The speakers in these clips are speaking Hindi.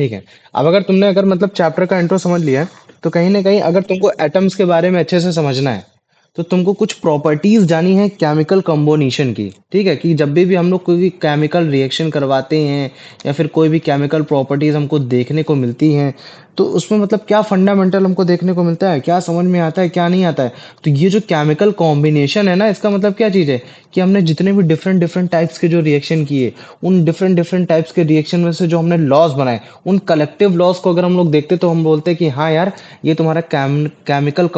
ठीक है। अब अगर तुमने अगर मतलब चैप्टर का इंट्रो समझ लिया है, तो कहीं ना कहीं अगर तुमको एटम्स के बारे में अच्छे से समझना है, तो तुमको कुछ प्रॉपर्टीज जानी है केमिकल कंपोजिशन की। ठीक है, कि जब भी हम लोग कोई भी केमिकल रिएक्शन करवाते हैं या फिर कोई भी केमिकल प्रॉपर्टीज हमको देखने को मिलती हैं, तो उसमें मतलब क्या फंडामेंटल हमको देखने को मिलता है, क्या समझ में आता है, क्या नहीं आता है। तो ये जो केमिकल कॉम्बिनेशन है ना, इसका मतलब क्या चीज़ है कि हमने जितने भी डिफरेंट डिफरेंट टाइप्स के जो रिएक्शन किए, उन डिफरेंट डिफरेंट टाइप्स के रिएक्शन में से जो हमने लॉस बनाए, उन कलेक्टिव लॉस को अगर हम लोग देखते तो हम बोलते हैं कि हाँ यार, ये तुम्हारा केमिकल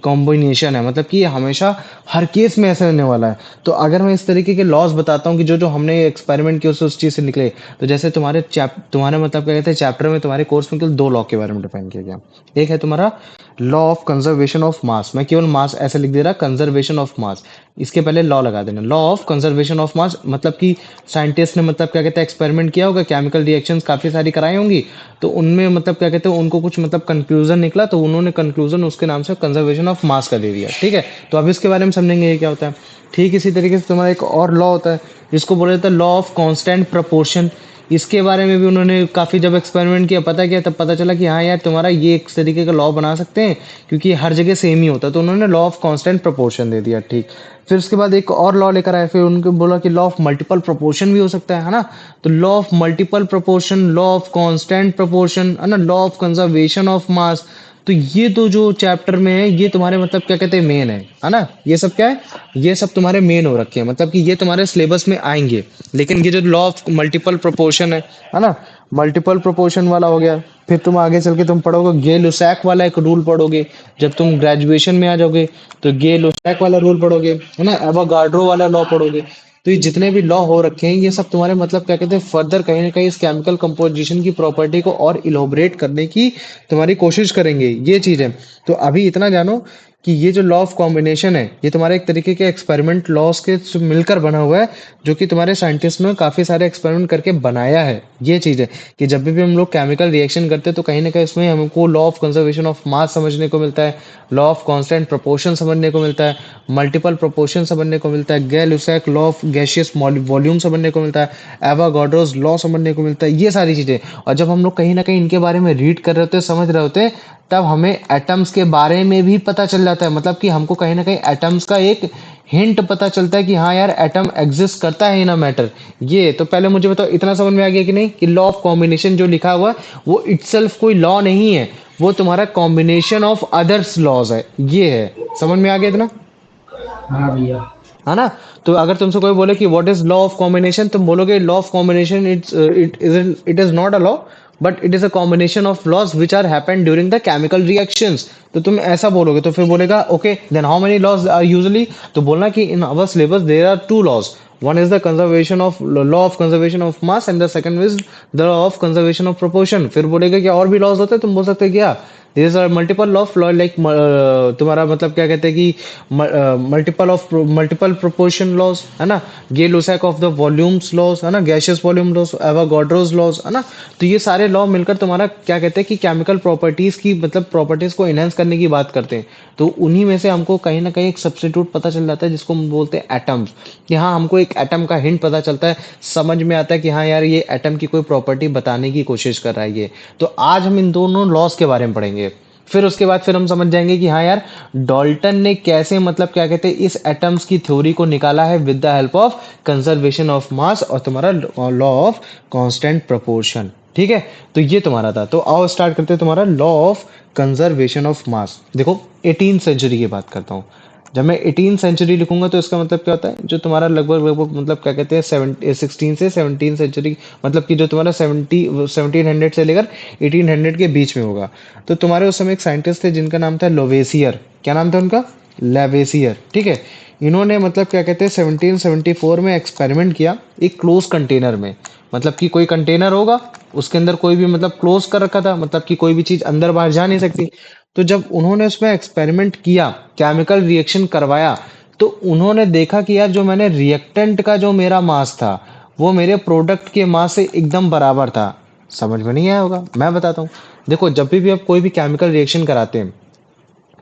कॉम्बिनेशन है, मतलब कि ये हमेशा हर केस में ऐसे होने वाला है। तो अगर मैं इस तरीके के लॉस बताता हूँ कि जो जो हमने एक्सपेरिमेंट किया उस चीज़ से निकले, तो जैसे तुम्हारे मतलब क्या कहते हैं चैप्टर में, तुम्हारे कोर्स में केवल दो लॉ के बारे में डिफाइन किया गया। एक है तुम्हारा लॉ ऑफ कंजर्वेशन ऑफ मास, मैं केवल मास ऐसे लिख दे रहा, कंजर्वेशन ऑफ मास, इसके पहले लॉ लगा देना, लॉ ऑफ कंजर्वेशन ऑफ मास। मतलब कि साइंटिस्ट ने मतलब क्या कहते हैं एक्सपेरिमेंट किया होगा, केमिकल रिएक्शंस काफ़ी सारी कराई होंगी, तो उनमें मतलब क्या कहते हैं उनको कुछ मतलब कंक्लूजन निकला, तो उन्होंने कंक्लूजन उसके नाम से कंजर्वेशन ऑफ मास का दे दिया। ठीक है, तो अब इसके बारे में समझेंगे ये क्या होता है। ठीक इसी तरीके से तुम्हारा एक और लॉ होता है जिसको बोला जाता है लॉ ऑफ कांस्टेंट प्रोपोर्शन। इसके बारे में भी उन्होंने काफ़ी जब एक्सपेरिमेंट किया, पता किया, तब पता चला कि हाँ यार, तुम्हारा ये एक तरीके का लॉ बना सकते हैं क्योंकि हर जगह सेम ही होता है, तो उन्होंने लॉ ऑफ कांस्टेंट प्रोपोर्शन दे दिया। ठीक, फिर उसके बाद एक और लॉ लेकर आए, फिर उनको बोला कि लॉ ऑफ मल्टीपल प्रोपोर्शन भी हो सकता है ना। तो law of multiple proportion, law of constant proportion है ना, law of conservation of mass. तो ये तो जो चैप्टर में है, ये तुम्हारे मतलब क्या कहते हैं मेन है ना। ये सब क्या है, ये सब तुम्हारे मेन हो रखे हैं, मतलब कि ये तुम्हारे सिलेबस में आएंगे। लेकिन ये जो लॉ ऑफ मल्टीपल प्रोपोर्शन है ना, मल्टीपल प्रोपोर्शन वाला हो गया। फिर तुम आगे चल के तुम पढ़ोगे गे लुसैक वाला एक रूल पढ़ोगे, जब तुम ग्रेजुएशन में आ जाओगे तो गे लुसैक वाला रूल पढ़ोगे, है ना, एवोगाड्रो वाला लॉ पढ़ोगे। तो ये जितने भी लॉ हो रखे हैं, ये सब तुम्हारे मतलब क्या कहते हैं फर्दर कहीं ना कहीं इस केमिकल कंपोजिशन की प्रॉपर्टी को और इलोबरेट करने की तुम्हारी कोशिश करेंगे, ये चीज है। तो अभी इतना जानो कि ये जो लॉ ऑफ कॉम्बिनेशन है, ये तुम्हारे एक तरीके के एक्सपेरिमेंट लॉस के मिलकर बना हुआ है, जो कि तुम्हारे साइंटिस्ट ने काफी सारे एक्सपेरिमेंट करके बनाया है। ये चीज है कि जब भी हम लोग केमिकल रिएक्शन करते हैं, तो कहीं ना कहीं इसमें हमको लॉ ऑफ कंजर्वेशन ऑफ मास समझने को मिलता है, लॉ ऑफ कांस्टेंट प्रोपोर्शन समझने को मिलता है, मल्टीपल प्रोपोर्शन समझने को मिलता है, गैल ल्यूसैक लॉ ऑफ गैसियस वॉल्यूम समझने को मिलता है, एवोगाड्रोस लॉ समझने को मिलता है, ये सारी चीजें। और जब हम लोग कहीं ना कहीं इनके बारे में रीड कर रहे होते हैं, समझ रहे होते हैं, तब हमें एटम्स के बारे में भी पता चल जाता है, मतलब कि हमको कहीं ना कहीं एटम्स का एक हिंट पता चलता है कि हाँ यार, एटम एग्जिस्ट करता है इन अ मैटर। ये तो पहले मुझे बताओ, इतना समझ में आ गया कि नहीं कि लॉ ऑफ कॉम्बिनेशन जो लिखा हुआ है वो इटसेल्फ कोई लॉ नहीं है, वो तुम्हारा कॉम्बिनेशन ऑफ अदर्स लॉज है। ये है, समझ में आ गया इतना, हाँ भैया। है ना। तो अगर तुमसे कोई बोले कि what is law of combination, तुम बोलोगे law of combination it is not a law, but it is a combination of laws which are happen during the chemical reactions. तो तुम ऐसा बोलोगे, तो फिर बोलेगा okay then how many laws are usually. तो बोलना कि in our syllabus there are two laws, one is the conservation of law of conservation of mass and the second is the law of conservation of proportion। फिर बोलेगा कि और भी लॉज होते हैं, तुम बोल सकते हैं क्या these are multiple of law like तुम्हारा मतलब क्या कहते हैं कि मल्टीपल प्रोपोर्शन लॉज है ना, Gay Lussac of the volumes laws है ना, gaseous volume laws, Avogadro's laws है ना। तो ये सारे लॉ मिलकर तुम्हारा क्या कहते हैं कि केमिकल प्रॉपर्टीज की मतलब प्रॉपर्टीज को एनहांस करने की बात करते हैं। तो उन्हीं में से हमको कहीं ना कहीं एक सब्स्टिट्यूट पता चल जाता है जिसको हम बोलते हैं एटम्स, कि हाँ हमको एक एटम का हिंट पता चलता है, समझ में आता है कि हाँ यार, ये एटम की कोई प्रॉपर्टी बताने की कोशिश कर रहा है ये। तो आज हम इन दोनों लॉस के बारे में पढ़ेंगे। फिर उसके बाद फिर हम समझ जाएंगे कि हाँ यार, डॉल्टन ने कैसे मतलब क्या कहते हैं इस एटम्स की थ्योरी को निकाला है with the help of conservation of मास और तुम्हारा लॉ ऑफ कांस्टेंट प्रोपोर्शन। ठीक है, तो ये तुम्हारा था। तो आओ स्टार्ट करते हैं तुम्हारा लॉ ऑफ कंजर्वेशन ऑफ मास। देखो 18 सेंचुरी की बात करता हूँ। जब मैं 18 सेंचुरी लिखूंगा तो इसका मतलब क्या होता है, जो तुम्हारा लगभग लगभग मतलब क्या कहते हैं 16 से 17 सेंचुरी, मतलब कि जो तुम्हारा 1700 से लेकर 1800 के बीच में होगा। तो तुम्हारे उस समय एक साइंटिस्ट थे जिनका नाम था लोवेसियर। क्या नाम था उनका? लेवेसियर। ठीक है, इन्होंने मतलब क्या कहते हैं 1774 में एक्सपेरिमेंट किया एक क्लोज कंटेनर में। मतलब कि कोई कंटेनर होगा, उसके अंदर कोई भी मतलब क्लोज कर रखा था, मतलब कि कोई भी चीज अंदर बाहर जा नहीं सकती। तो जब उन्होंने उसमें एक्सपेरिमेंट किया, केमिकल रिएक्शन करवाया, तो उन्होंने देखा कि यार, जो मैंने रिएक्टेंट का जो मेरा मास था, वो मेरे प्रोडक्ट के मास से एकदम बराबर था। समझ में नहीं आया होगा, मैं बताता हूँ। देखो, जब भी आप कोई भी केमिकल रिएक्शन कराते हैं,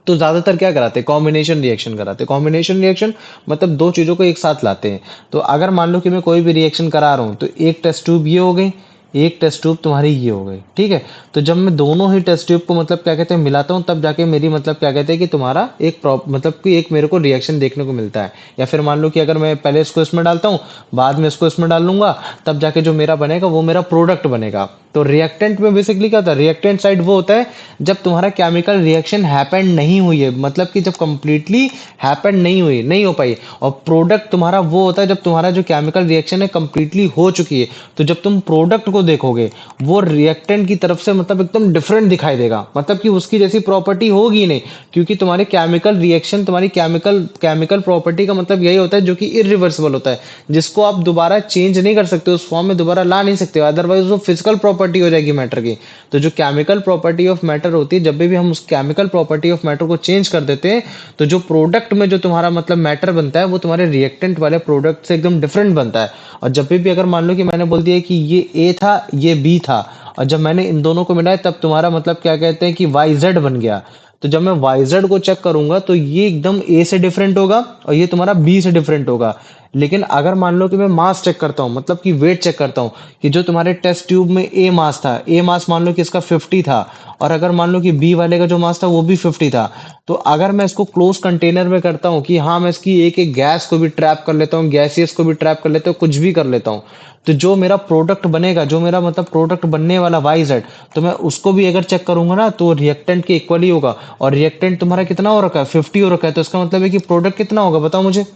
तो ज्यादातर क्या कराते हैं, कॉम्बिनेशन रिएक्शन कराते हैं। कॉम्बिनेशन रिएक्शन मतलब दो चीजों को एक साथ लाते हैं। तो अगर मान लो कि मैं कोई भी रिएक्शन करा रहा हूँ, तो एक टेस्ट ट्यूब ये हो गई, एक टेस्ट ट्यूब तुम्हारी ये हो गई, ठीक है। तो जब मैं दोनों ही टेस्ट ट्यूब को मतलब क्या कहते हैं मिलाता हूँ, तब जाके मेरी मतलब क्या कहते हैं कि तुम्हारा एक मतलब कि एक मेरे को रिएक्शन देखने को मिलता है। या फिर मान लो कि अगर मैं पहले इसको इसमें डालता हूँ, बाद में इसको इसमें डाल लूंगा, तब जाके जो मेरा बनेगा वो मेरा प्रोडक्ट बनेगा। तो रिएक्टेंट में बेसिकली क्या होता है, रिएक्टेंट साइड वो होता है जब तुम्हारा केमिकल रिएक्शन हैपन नहीं हुई है, मतलब कि जब कंप्लीटली हैपन नहीं हुई, नहीं हो पाई। और प्रोडक्ट तुम्हारा वो होता है जब तुम्हारा जो केमिकल रिएक्शन है कंप्लीटली हो चुकी है। तो जब तुम प्रोडक्ट को देखोगे, वो रिएक्टेंट की तरफ से मतलब एकदम डिफरेंट दिखाई देगा, मतलब कि उसकी जैसी प्रॉपर्टी होगी नहीं। क्योंकि तुम्हारे केमिकल रिएक्शन, तुम्हारी केमिकल केमिकल प्रॉपर्टी का मतलब यही होता है जो कि इरिवर्सिबल होता है, जिसको आप दोबारा चेंज नहीं कर सकते, उस फॉर्म में दोबारा ला नहीं सकते, अदरवाइज वो फिजिकल प्रॉपर्टी हो जाएगी मैटर की। तो जो केमिकल प्रॉपर्टी ऑफ मैटर होती है, जब भी हम उस केमिकल प्रॉपर्टी ऑफ मैटर को चेंज कर देते हैं, तो जो प्रोडक्ट में जो तुम्हारा मतलब मैटर बनता है, वो तुम्हारे रिएक्टेंट वाले प्रोडक्ट से एकदम डिफरेंट बनता है। और जब भी अगर मान लो कि मैंने बोल दिया कि ये ए था, ये बी था, और जब मैंने इन दोनों को मिलाया, तब तुम्हारा मतलब क्या कहते हैं कि वाई जेड बन गया। तो जब मैं वाई जेड को चेक करूंगा, तो ये एकदम ए से डिफरेंट होगा और ये तुम्हारा बी से डिफरेंट होगा। लेकिन अगर मान लो कि मैं मास चेक करता हूँ, मतलब कि वेट चेक करता हूँ, कि जो तुम्हारे टेस्ट ट्यूब में ए मास था, ए मास मान लो कि इसका 50 था, और अगर मान लो कि बी वाले का जो मास था वो भी 50 था, तो अगर मैं इसको क्लोज कंटेनर में करता हूँ कि हाँ मैं इसकी एक एक गैस को भी ट्रैप कर लेता हूँ, गैसियस को भी ट्रैप कर लेता हूँ, कुछ भी कर लेता हूँ, तो जो मेरा प्रोडक्ट बनेगा, जो मेरा मतलब प्रोडक्ट बनने वाला वाई जेड, तो मैं उसको भी अगर चेक करूंगा ना, तो रिएक्टेंट के इक्वल ही होगा। और रिएक्टेंट तुम्हारा कितना हो रखा है, 50 हो रखा है, तो इसका मतलब है कि प्रोडक्ट कितना होगा, बताओ मुझे।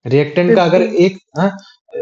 रिएक्टेंट का अगर 50। एक, हाँ,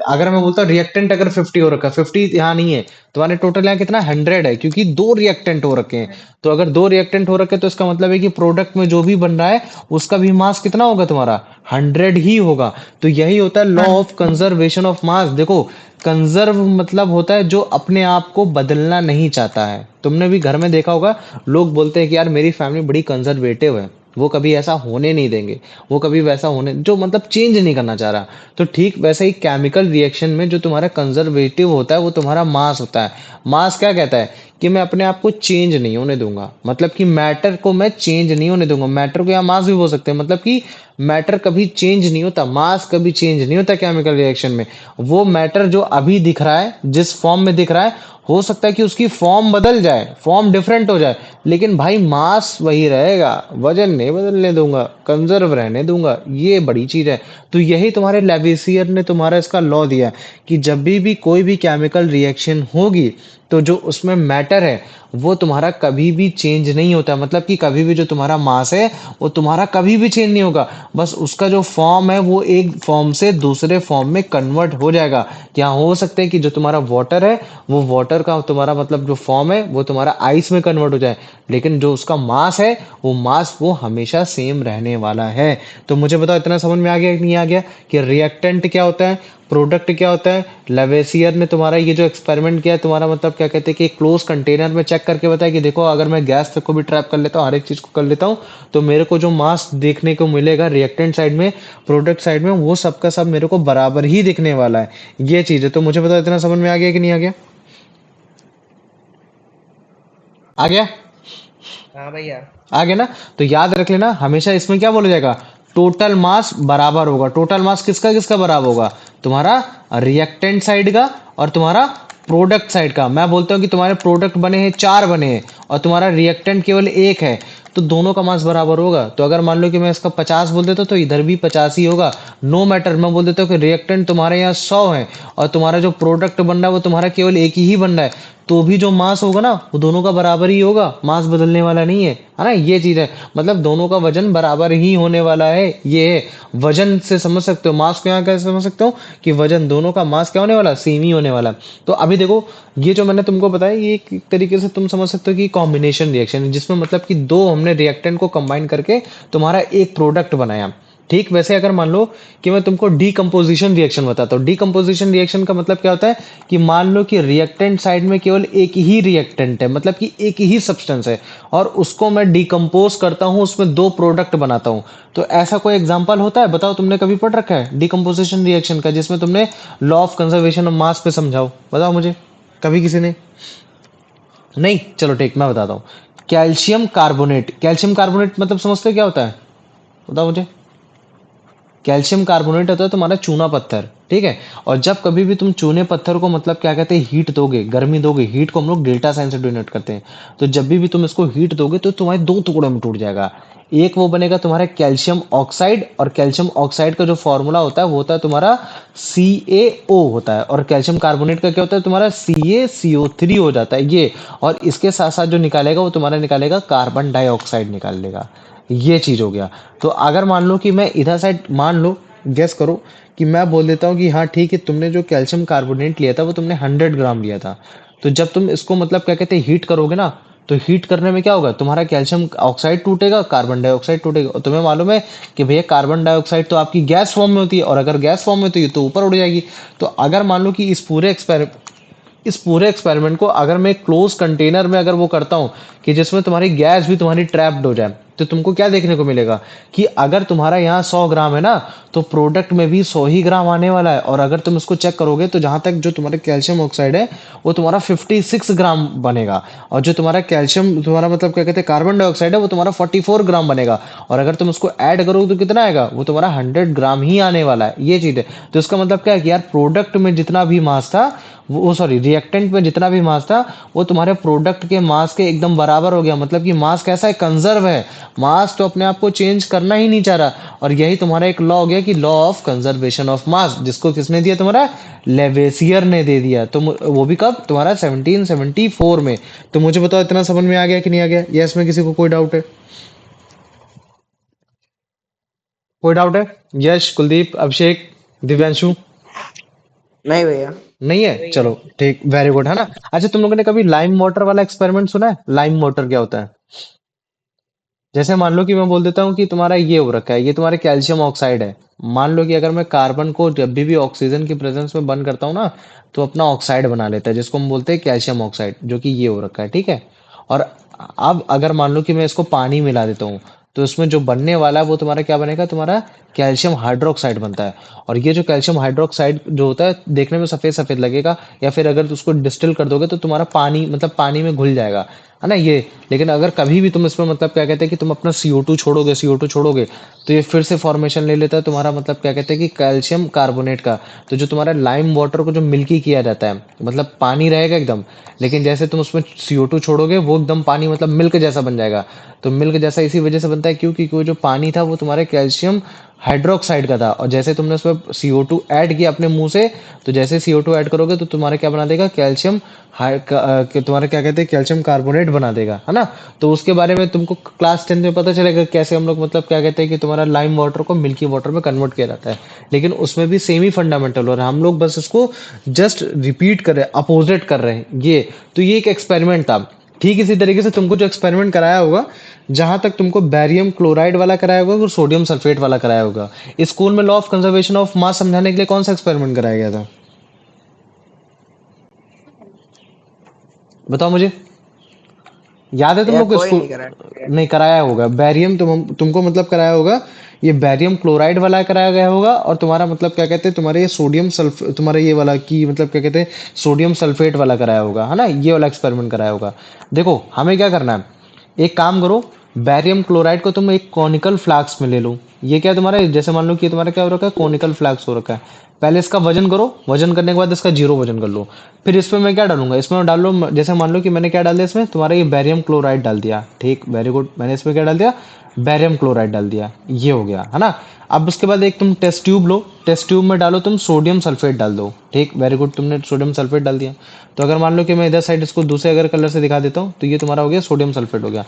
अगर मैं बोलता हूँ रिएक्टेंट अगर 50 हो रखा है, 50 यहाँ नहीं है, तुम्हारे टोटल यहाँ कितना 100 है, क्योंकि दो रिएक्टेंट हो रखे हैं। तो अगर दो रिएक्टेंट हो रखे हैं, तो इसका मतलब है कि प्रोडक्ट में जो भी बन रहा है, उसका भी मास कितना होगा तुम्हारा, 100 ही होगा। तो यही होता है लॉ हाँ ऑफ कंजर्वेशन ऑफ मास। देखो, कंजर्व मतलब होता है जो अपने आप को बदलना नहीं चाहता है। तुमने भी घर में देखा होगा, लोग बोलते हैं कि यार मेरी फैमिली बड़ी कंजर्वेटिव है, वो कभी ऐसा होने नहीं देंगे, वो कभी वैसा होने, जो मतलब चेंज नहीं करना चाह रहा। तो ठीक वैसे ही केमिकल रिएक्शन में जो तुम्हारा कंजर्वेटिव होता है, वो तुम्हारा मास होता है। मास क्या कहता है कि मैं अपने आप को चेंज नहीं होने दूंगा, मतलब कि मैटर को मैं चेंज नहीं होने दूंगा। मैटर को या मास भी बोल सकते हैं, मतलब कि मैटर कभी चेंज नहीं होता, मास कभी चेंज नहीं होता केमिकल रिएक्शन में। वो मैटर जो अभी दिख रहा है, जिस फॉर्म में दिख रहा है, हो सकता है कि उसकी फॉर्म बदल जाए, फॉर्म डिफरेंट हो जाए, लेकिन भाई मास वही रहेगा, वजन नहीं बदलने दूंगा, कंजर्व रहने दूंगा। ये बड़ी चीज है। तो यही तुम्हारे लेविसियर ने तुम्हारा इसका लॉ दिया कि जब भी कोई भी केमिकल रिएक्शन होगी, तो जो उसमें मैटर है वो तुम्हारा कभी भी चेंज नहीं होता, मतलब कि कभी भी जो तुम्हारा मास है वो तुम्हारा कभी भी चेंज नहीं होगा। बस उसका जो फॉर्म है वो एक फॉर्म से दूसरे फॉर्म में कन्वर्ट हो जाएगा। क्या हो सकता है कि जो तुम्हारा वाटर है, वो वाटर का तुम्हारा मतलब जो फॉर्म है वो तुम्हारा आइस में कन्वर्ट हो जाए, लेकिन जो उसका मास है, वो मास वो हमेशा सेम रहने वाला है। तो मुझे बताओ, इतना समझ में आ गया कि नहीं आ गया, कि रिएक्टेंट क्या होता है, प्रोडक्ट क्या होता है। लेवेसियर ने तुम्हारा ये जो एक्सपेरिमेंट किया है, तुम्हारा मतलब क्या कहते हैं कि क्लोज कंटेनर में चेक करके बताया कि देखो अगर मैं गैस तक को भी ट्रैप कर लेता हूँ, हर एक चीज को कर लेता हूँ, तो मेरे को जो मास देखने को मिलेगा रिएक्टेंट साइड में, प्रोडक्ट साइड में, वो सबका सब मेरे को बराबर ही दिखने वाला है। ये चीज है। तो मुझे बताओ, इतना समझ में आ गया कि नहीं आ गया, आ गया, हाँ भैया। आ गया ना। तो याद रख लेना, हमेशा इसमें क्या बोला जाएगा, टोटल मास बराबर होगा। टोटल मास किसका किसका बराबर होगा, तुम्हारा रिएक्टेंट साइड का और तुम्हारा प्रोडक्ट साइड का। मैं बोलता हूँ कि तुम्हारे प्रोडक्ट बने हैं 4 बने हैं और तुम्हारा रिएक्टेंट केवल एक है, तो दोनों का मास बराबर होगा। तो अगर मान लो कि मैं इसका 50 बोल देता हूँ, तो इधर भी 50 ही होगा। नो मैटर, मैं बोल देता हूँ कि रिएक्टेंट तुम्हारे यहाँ 100 है और तुम्हारा जो प्रोडक्ट बन रहा है वो तुम्हारा केवल एक ही बन रहा है, तो भी जो मास होगा ना वो दोनों का बराबर ही होगा, मास बदलने वाला नहीं है ना। ये चीज है, मतलब दोनों का वजन बराबर ही होने वाला है। ये है, वजन से समझ सकते हो, मास को यहाँ कैसे समझ सकते हो कि वजन दोनों का मास क्या होने वाला, सेम ही होने वाला। तो अभी देखो, ये जो मैंने तुमको बताया, ये एक तरीके से तुम समझ सकते हो कि कॉम्बिनेशन रिएक्शन है, जिसमें मतलब कि दो हमने रिएक्टेंट को कंबाइन करके तुम्हारा एक प्रोडक्ट बनाया। ठीक वैसे अगर मान लो कि मैं तुमको डीकम्पोजिशन रिएक्शन बताता हूँ। डीकम्पोजिशन रिएक्शन का मतलब क्या होता है कि मान लो कि रिएक्टेंट साइड में केवल एक ही रिएक्टेंट है, मतलब कि एक ही सब्सटेंस है, और उसको मैं डिकम्पोज करता हूँ, उसमें दो प्रोडक्ट बनाता हूँ। तो ऐसा कोई एग्जांपल होता है, बताओ, तुमने कभी पढ़ रखा है डीकम्पोजिशन रिएक्शन का, जिसमें तुमने लॉ ऑफ कंजर्वेशन ऑफ मास पे समझाओ, बताओ मुझे, कभी किसी ने? नहीं, चलो ठीक, मैं बताता हूँ। कैल्शियम कार्बोनेट, कैल्शियम कार्बोनेट मतलब समझते हो क्या होता है, बताओ मुझे। कैल्शियम कार्बोनेट होता है तुम्हारा चूना पत्थर, ठीक है। और जब कभी भी तुम चूने पत्थर को मतलब क्या कहते हैं हीट दोगे, गर्मी दोगे, हीट को हम लोग डेल्टा साइन से डिनोट करते हैं। तो जब भी तुम इसको हीट दोगे तो तुम्हारे दो टुकड़ों में टूट जाएगा। एक वो बनेगा तुम्हारा कैल्शियम ऑक्साइड, और कैल्शियम ऑक्साइड का जो फॉर्मूला होता है वो होता है तुम्हारा CaO होता है, और कैल्शियम कार्बोनेट का क्या होता है तुम्हारा CaCO3 हो जाता है ये। और इसके साथ साथ जो निकालेगा वो तुम्हारा निकालेगा कार्बन डाइऑक्साइड निकाल लेगा। ये चीज हो गया। तो अगर मान लो कि मैं इधर साइड, मान लो, गेस करो कि मैं बोल देता हूँ कि हाँ ठीक है, तुमने जो कैल्शियम कार्बोनेट लिया था वो तुमने 100 ग्राम लिया था। तो जब तुम इसको मतलब क्या कहते हैं हीट करोगे ना, तो हीट करने में क्या होगा, तुम्हारा कैल्शियम ऑक्साइड टूटेगा, कार्बन डाइऑक्साइड टूटेगा। और तुम्हें मालूम है कि भैया कार्बन डाइऑक्साइड तो आपकी गैस फॉर्म में होती है, और अगर गैस फॉर्म में होती है तो ऊपर उड़ जाएगी। तो अगर मान लो कि इस पूरे एक्सपेरिमेंट को अगर मैं क्लोज कंटेनर में अगर वो करता हूँ कि जिसमें तुम्हारी गैस भी तुम्हारी ट्रैप्ड हो जाए, तो तुमको क्या देखने को मिलेगा कि अगर तुम्हारा यहाँ 100 ग्राम है ना, तो प्रोडक्ट में भी 100 ही ग्राम आने वाला है। और अगर तुम इसको चेक करोगे तो जहां तक जो तुम्हारा कैल्शियम ऑक्साइड है वो तुम्हारा 56 ग्राम बनेगा, और जो तुम्हारा कैल्शियम तुम्हारा मतलब क्या कहते हैं कार्बन डाइऑक्साइड है वो तुम्हारा 44 ग्राम बनेगा। और अगर तुम उसको ऐड करोगे तो कितना आएगा, वो तुम्हारा 100 ग्राम ही आने वाला है। ये चीज है। तो इसका मतलब क्या है कि यार प्रोडक्ट में जितना भी मास था, वो सॉरी रिएक्टेंट में जितना भी मास था वो तुम्हारे प्रोडक्ट के मास के एकदम बराबर हो गया। मतलब कि मास कैसा है, कंजर्व है। मास तो अपने आप को चेंज करना ही नहीं चाह रहा। और यही तुम्हारा एक लॉ हो गया कि लॉ ऑफ कंजर्वेशन ऑफ मास, जिसको किसने दिया, तुम्हारा लेवेसियर ने दे दिया। तो वो भी कब, तुम्हारा 1774 में। तो मुझे बताओ इतना समझ में आ गया कि नहीं आ गया, या इसमें किसी को कोई डाउट है? कोई डाउट है? यश, कुलदीप, अभिषेक, दिव्यांशु? नहीं भैया। नहीं है, चलो ठीक, वेरी गुड, है ना। अच्छा, तुम लोगों ने कभी लाइम वाटर वाला एक्सपेरिमेंट सुना है? लाइम वाटर क्या होता है? जैसे मान लो कि मैं बोल देता हूँ कि तुम्हारा ये हो रखा है, ये तुम्हारे कैल्शियम ऑक्साइड है। मान लो कि अगर मैं कार्बन को जब भी ऑक्सीजन की प्रेजेंस में बंद करता हूँ ना, तो अपना ऑक्साइड बना लेता है, जिसको हम बोलते हैं कैल्शियम ऑक्साइड, जो कि ये हो रखा है, ठीक है। और अब अगर मान लो कि मैं इसको पानी मिला देता हूँ, तो इसमें जो बनने वाला है वो तुम्हारा क्या बनेगा, तुम्हारा कैल्शियम हाइड्रोक्साइड बनता है। और ये जो कैल्शियम हाइड्रोक्साइड जो होता है देखने में सफेद सफेद लगेगा, या फिर अगर उसको डिस्टिल कर दोगे तो तुम्हारा पानी मतलब पानी में घुल जाएगा, है ना ये। लेकिन अगर कभी भी तुम इसमें मतलब क्या कहते हैं कि तुम अपना CO2 छोड़ोगे, CO2 छोड़ोगे, तो ये फिर से फॉर्मेशन ले लेता है तुम्हारा मतलब क्या कहते हैं कि कैल्शियम कार्बोनेट का। तो जो तुम्हारा लाइम वाटर को जो मिल्की किया जाता है, मतलब पानी रहेगा एकदम, लेकिन जैसे तुम उसमें CO2 छोड़ोगे वो एकदम पानी मतलब मिल्क जैसा बन जाएगा। तो मिल्क जैसा इसी वजह से बनता है क्योंकि वो जो पानी था वो तुम्हारे कैल्शियम हाइड्रोक्साइड का था, और जैसे तुमने उसमें CO2 ऐड किया अपने मुंह से, तो जैसे CO2 ऐड करोगे तो तुम्हारा क्या बना देगा, कैल्शियम तुम्हारा क्या कहते हैं कैल्शियम कार्बोनेट बना देगा, है ना। तो उसके बारे में तुमको क्लास 10 में पता चलेगा कैसे हम लोग मतलब क्या कहते हैं कि तुम्हारा लाइम वाटर को मिल्की वाटर में कन्वर्ट किया जाता है। लेकिन उसमें भी सेम ही फंडामेंटल हो रहा है, हम लोग बस इसको जस्ट रिपीट कर रहे हैं, अपोजिट कर रहे हैं ये। तो ये एक एक्सपेरिमेंट था। ठीक इसी तरीके से तुमको जो एक्सपेरिमेंट कराया होगा, जहां तक तुमको बैरियम क्लोराइड वाला कराया होगा और सोडियम सल्फेट वाला कराया होगा। स्कूल में लॉ ऑफ कंजर्वेशन ऑफ मास समझाने के लिए कौन सा एक्सपेरिमेंट कराया गया था, बताओ मुझे। याद है तुम भैया लोग को कोई स्कूल? नहीं करा। नहीं कराया होगा, बैरियम तुमको मतलब कराया होगा। ये बैरियम क्लोराइड वाला कराया गया होगा, और तुम्हारा मतलब क्या कहते हैं तुम्हारे ये सोडियम सल्फ तुम्हारा ये वाला की मतलब क्या कहते हैं सोडियम सल्फेट वाला कराया होगा, है ना, ये वाला एक्सपेरिमेंट कराया होगा। देखो हमें क्या करना है, एक काम करो, बैरियम क्लोराइड को तुम एक कॉनिकल फ्लास्क में ले लो। ये क्या है तुम्हारा, जैसे मान लो कि ये तुम्हारा क्या हो रखा है, कॉनिकल फ्लास्क हो रखा है। पहले इसका वजन करो, वजन करने के बाद इसका जीरो वजन कर लो। फिर इसमें मैं क्या डालूंगा, इसमें डाल लो, जैसे मान लो कि मैंने क्या डाल दिया इसमें, तुम्हारा ये बैरियम क्लोराइड डाल दिया, ठीक, वेरी गुड। मैंने इसमें क्या डाल दिया, बैरियम क्लोराइड डाल दिया, ये हो गया, है ना। अब उसके बाद एक तुम टेस्ट ट्यूब लो, टेस्ट ट्यूब में डालो तुम सोडियम सल्फेट डाल दो, ठीक, वेरी गुड, तुमने सोडियम सल्फेट डाल दिया। तो अगर मान लो कि मैं इधर साइड इसको दूसरे अगर कलर से दिखा देता हूँ, तो ये तुम्हारा हो गया सोडियम सल्फेट हो गया।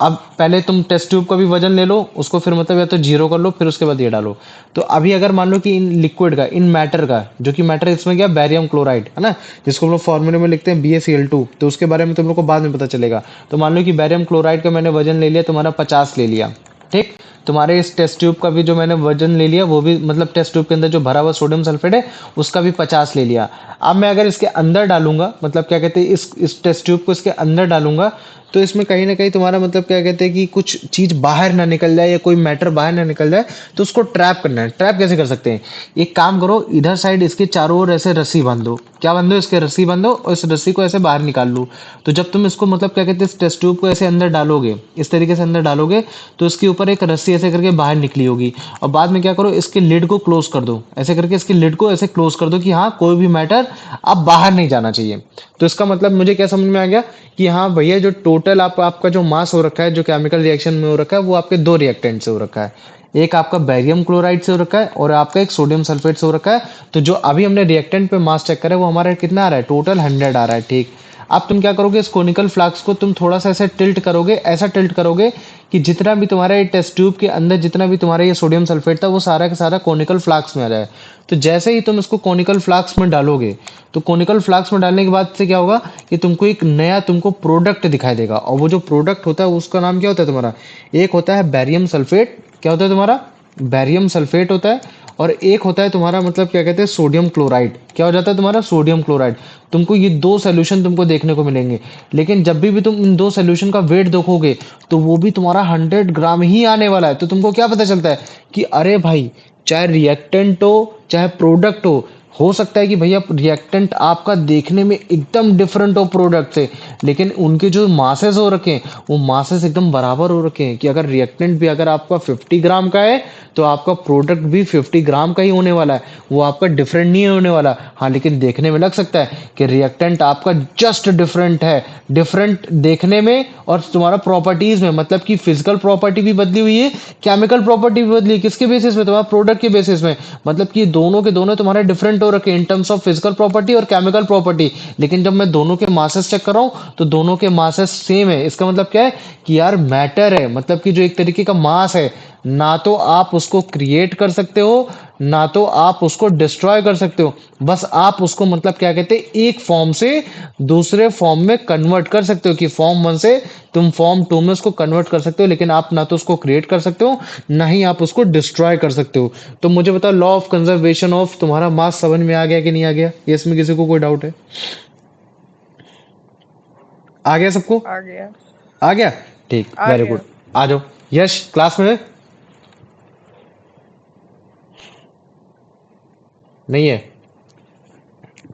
अब पहले तुम टेस्ट ट्यूब का भी वजन ले लो, उसको फिर मतलब या तो जीरो कर लो, फिर उसके बाद ये डालो। तो अभी अगर मान लो कि इन लिक्विड का, इन मैटर का, जो कि मैटर इसमें क्या, बैरियम क्लोराइड, है ना, जिसको हम लोग फॉर्मूले में लिखते हैं BaCl2, तो उसके बारे में तुम लोग को बाद में पता चलेगा। तो मान लो कि बैरियम क्लोराइड का मैंने वजन ले लिया, तुम्हारा 50 ले लिया, ठीक। तुम्हारे इस टेस्ट ट्यूब का भी जो मैंने वजन ले लिया, वो भी मतलब टेस्ट ट्यूब के अंदर जो भरा हुआ सोडियम सल्फेट है उसका भी 50 ले लिया। अब मैं अगर इसके अंदर डालूंगा, मतलब क्या कहते हैं इस टेस्ट ट्यूब को इसके अंदर डालूंगा, तो इसमें कहीं ना कहीं तुम्हारा मतलब क्या कहते हैं कि कुछ चीज बाहर ना निकल जाए, या कोई मैटर बाहर ना निकल जाए, तो उसको ट्रैप करना है। ट्रैप कैसे कर सकते हैं, एक काम करो, इधर साइड इसके चारों ओर ऐसे रस्सी बांधो, क्या बांधो, इसके रस्सी बांधो, और इस रस्सी को ऐसे बाहर निकाल लो। तो जब तुम इसको मतलब क्या कहते हैं इस टेस्ट ट्यूब को ऐसे अंदर डालोगे, इस तरीके से अंदर डालोगे, तो इसके ऊपर एक रस्सी ऐसे करके बाहर निकली होगी, और बाद में क्या करो, इसके लिड को क्लोज कर दो, ऐसे करके इसके लिड को ऐसे क्लोज कर दो कि हाँ कोई भी मैटर अब बाहर नहीं जाना चाहिए। तो इसका मतलब मुझे क्या समझ में आ गया कि हाँ भैया, जो टोटल आपका जो मास हो रखा है, जो केमिकल रिएक्शन में हो रखा है, वो आपके दो रिएक्टेंट से हो रखा है। एक आपका बैरियम क्लोराइड से हो रखा है और आपका एक सोडियम सल्फेट से हो रखा है। तो जो अभी हमने रिएक्टेंट पे मास चेक करा है वो हमारा कितना आ रहा है, टोटल 100 आ रहा है। ठीक, अब तुम क्या करोगे, इस कोनिकल फ्लास्क को तुम थोड़ा सा ऐसे टिल्ट करोगे, ऐसा टिल्ट करोगे कि जितना भी तुम्हारा ये टेस्ट ट्यूब के अंदर जितना भी तुम्हारा ये सोडियम सल्फेट था वो सारा का सारा कोनिकल फ्लास्क में आ जाए। तो जैसे ही तुम इसको कोनिकल फ्लास्क में डालोगे, तो कोनिकल फ्लास्क में डालने के बाद से क्या होगा कि तुमको एक नया तुमको प्रोडक्ट दिखाई देगा, और वो जो प्रोडक्ट होता है उसका नाम क्या होता है तुम्हारा, एक होता है बैरियम सल्फेट, क्या होता है तुम्हारा, बैरियम सल्फेट होता है, और एक होता है तुम्हारा मतलब क्या कहते हैं, सोडियम क्लोराइड। क्या हो जाता है तुम्हारा, सोडियम क्लोराइड। तुमको ये दो सोल्यूशन तुमको देखने को मिलेंगे, लेकिन जब भी तुम इन दो सोल्यूशन का वेट देखोगे तो वो भी तुम्हारा 100 ग्राम ही आने वाला है। तो तुमको क्या पता चलता है कि अरे भाई, चाहे रिएक्टेंट हो चाहे प्रोडक्ट हो सकता है कि भैया रिएक्टेंट आपका देखने में एकदम डिफरेंट हो प्रोडक्ट से, लेकिन उनके जो मासेस हो रखे हैं वो मासेस एकदम बराबर हो रखे हैं, कि अगर रिएक्टेंट भी अगर आपका 50 ग्राम का है तो आपका प्रोडक्ट भी 50 ग्राम का ही होने वाला है, वो आपका डिफरेंट नहीं होने वाला। हाँ, लेकिन देखने में लग सकता है कि रिएक्टेंट आपका जस्ट डिफरेंट है, डिफरेंट देखने में और तुम्हारा प्रॉपर्टीज में, मतलब कि फिजिकल प्रॉपर्टी भी बदली हुई है, केमिकल प्रॉपर्टी भी बदली, किसके बेसिस में, तुम्हारा प्रोडक्ट के बेसिस में। मतलब कि दोनों के दोनों तुम्हारे डिफरेंट हो रखे in terms of physical property और केमिकल प्रॉपर्टी, लेकिन जब मैं दोनों के मासेस चेक कर रहा हूं तो दोनों के मासेस सेम है। इसका मतलब क्या है कि यार मैटर है, मतलब कि जो एक तरीके का मास है, ना तो आप उसको क्रिएट कर सकते हो ना तो आप उसको डिस्ट्रॉय कर सकते हो, बस आप उसको मतलब क्या कहते हैं, एक फॉर्म से दूसरे फॉर्म में कन्वर्ट कर सकते हो, कि फॉर्म 1 से तुम फॉर्म 2 में उसको कन्वर्ट कर सकते हो, लेकिन आप ना तो उसको क्रिएट कर सकते हो ना ही आप उसको डिस्ट्रॉय कर सकते हो। तो मुझे बताओ, लॉ ऑफ कंजर्वेशन ऑफ तुम्हारा मास समझ में आ गया कि नहीं आ गया, ये इसमें किसी को कोई डाउट है? आ गया सबको? आ गया। आ गया, ठीक, आ वेरी गया। गुड। आ जाओ, यश क्लास में है? नहीं है?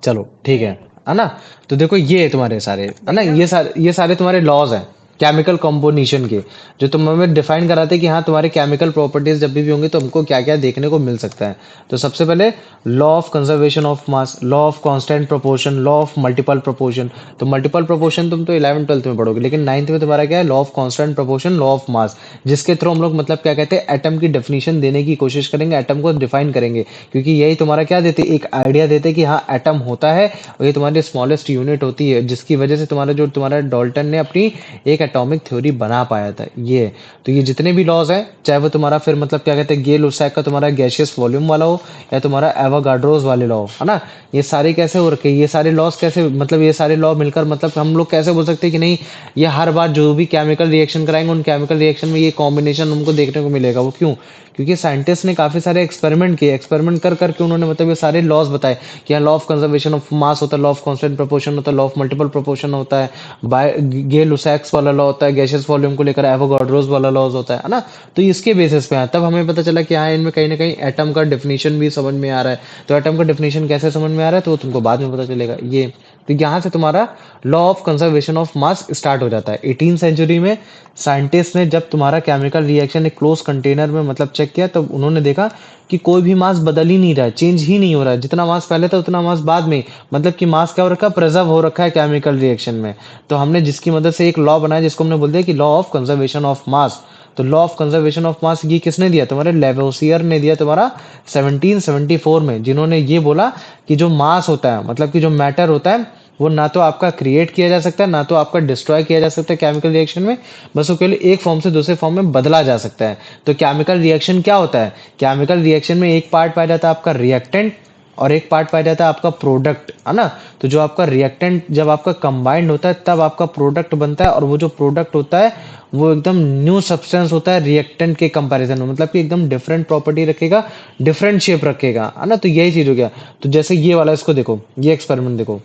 चलो ठीक है ना? तो देखो ये है तुम्हारे सारे, है ना, भैया ये सारे तुम्हारे लॉज हैं केमिकल कॉम्पोजिशन के, जो तुम हमें डिफाइन कराते हैं कि हाँ तुम्हारे केमिकल प्रॉपर्टीज जब भी होंगी तो हमको क्या क्या देखने को मिल सकता है। तो सबसे पहले law of conservation of mass, law of constant proportion, law of multiple proportion. तो मल्टीपल प्रोपोर्शन तुम तो 11 12th में पढ़ोगे, लेकिन 9th में तुम्हारा क्या है, law of constant proportion, law of mass, जिसके थ्रू हम लोग मतलब क्या कहते हैं, एटम की डेफिनेशन देने की कोशिश करेंगे, एटम को डिफाइन करेंगे, क्योंकि यही तुम्हारा क्या देते, एक आइडिया देते कि हाँ एटम होता है और ये तुम्हारी स्मॉलेस्ट यूनिट होती है, जिसकी वजह से तुम्हारा डाल्टन ने अपनी एक एटॉमिक थ्योरी बना पाया था ये। तो ये जितने भी लॉज हैं, चाहे वो तुम्हारा फिर मतलब क्या कहते हैं, गे लुसाक का तुम्हारा गैसियस वॉल्यूम वाला हो या तुम्हारा एवोगाड्रोस वाले लॉ, है ना, ये सारे कैसे हो रखे, ये सारे लॉज कैसे, मतलब ये सारे लॉ मिलकर मतलब हम लोग कैसे बोल सकते हैं कि नहीं, ये हर बार जो भी केमिकल रिएक्शन कराएंगे उन केमिकल रिएक्शन में ये कॉम्बिनेशन हमको देखने को मिलेगा। वो क्यों? क्योंकि साइंटिस्ट ने काफी सारे एक्सपेरिमेंट किए, एक्सपेरिमेंट कर करके उन्होंने मतलब ये सारे लॉज बताए कि लॉ ऑफ कंजर्वेशन ऑफ मास होता है, लॉ ऑफ कांस्टेंट प्रोपोर्शन होता है, लॉ ऑफ मल्टीपल प्रोपोर्शन होता है, बाय गे लुसाक्स वाला लॉ होता है, गैसियस वॉल्यूम को लेकर एवोगाड्रोस वाला लॉज होता है ना। तो इसके बेसिस पे तब हमें पता चला कि हाँ इनमें कहीं ना कहीं एटम का डेफिनेशन भी समझ में आ रहा है। तो एटम का डेफिनेशन कैसे समझ में आ रहा है तो वो तुमको बाद में पता चलेगा ये। तो यहाँ से तुम्हारा law of conservation of mass start हो जाता है। 18 सेंचुरी में साइंटिस्ट ने जब तुम्हारा केमिकल रिएक्शन एक क्लोज कंटेनर में मतलब चेक किया, तब उन्होंने देखा कि कोई भी मास बदल ही नहीं रहा है, चेंज ही नहीं हो रहा है, जितना मास पहले था उतना मास बाद में, मतलब कि मास क्या हो रखा है, प्रिजर्व हो रखा है केमिकल रिएक्शन में। तो हमने जिसकी मदद से एक लॉ बनाया जिसको हमने बोल दिया कि law of conservation of mass. तो law of conservation of mass ये किसने दिया, तुम्हारे लेवोसियर ने दिया तुम्हारा 1774 में, जिन्होंने ये बोला कि जो मास होता है मतलब कि जो मैटर होता है वो ना तो आपका क्रिएट किया जा सकता है ना तो आपका डिस्ट्रॉय किया जा सकता है केमिकल रिएक्शन में, बस वो केवल एक फॉर्म से दूसरे फॉर्म में बदला जा सकता है। तो केमिकल रिएक्शन क्या होता है, केमिकल रिएक्शन में एक पार्ट पाया जाता है आपका रिएक्टेंट और एक पार्ट पाया जाता है आपका प्रोडक्ट, है ना। तो जो आपका रिएक्टेंट जब आपका कंबाइंड होता है तब आपका प्रोडक्ट बनता है, और वो जो प्रोडक्ट होता है वो एकदम न्यू सब्सटेंस होता है रिएक्टेंट के कंपैरिजन में, मतलब कि एकदम डिफरेंट प्रॉपर्टी रखेगा, डिफरेंट शेप रखेगा, है ना। तो यही चीज हो गया। तो जैसे ये वाला इसको देखो, ये एक्सपेरिमेंट देखो,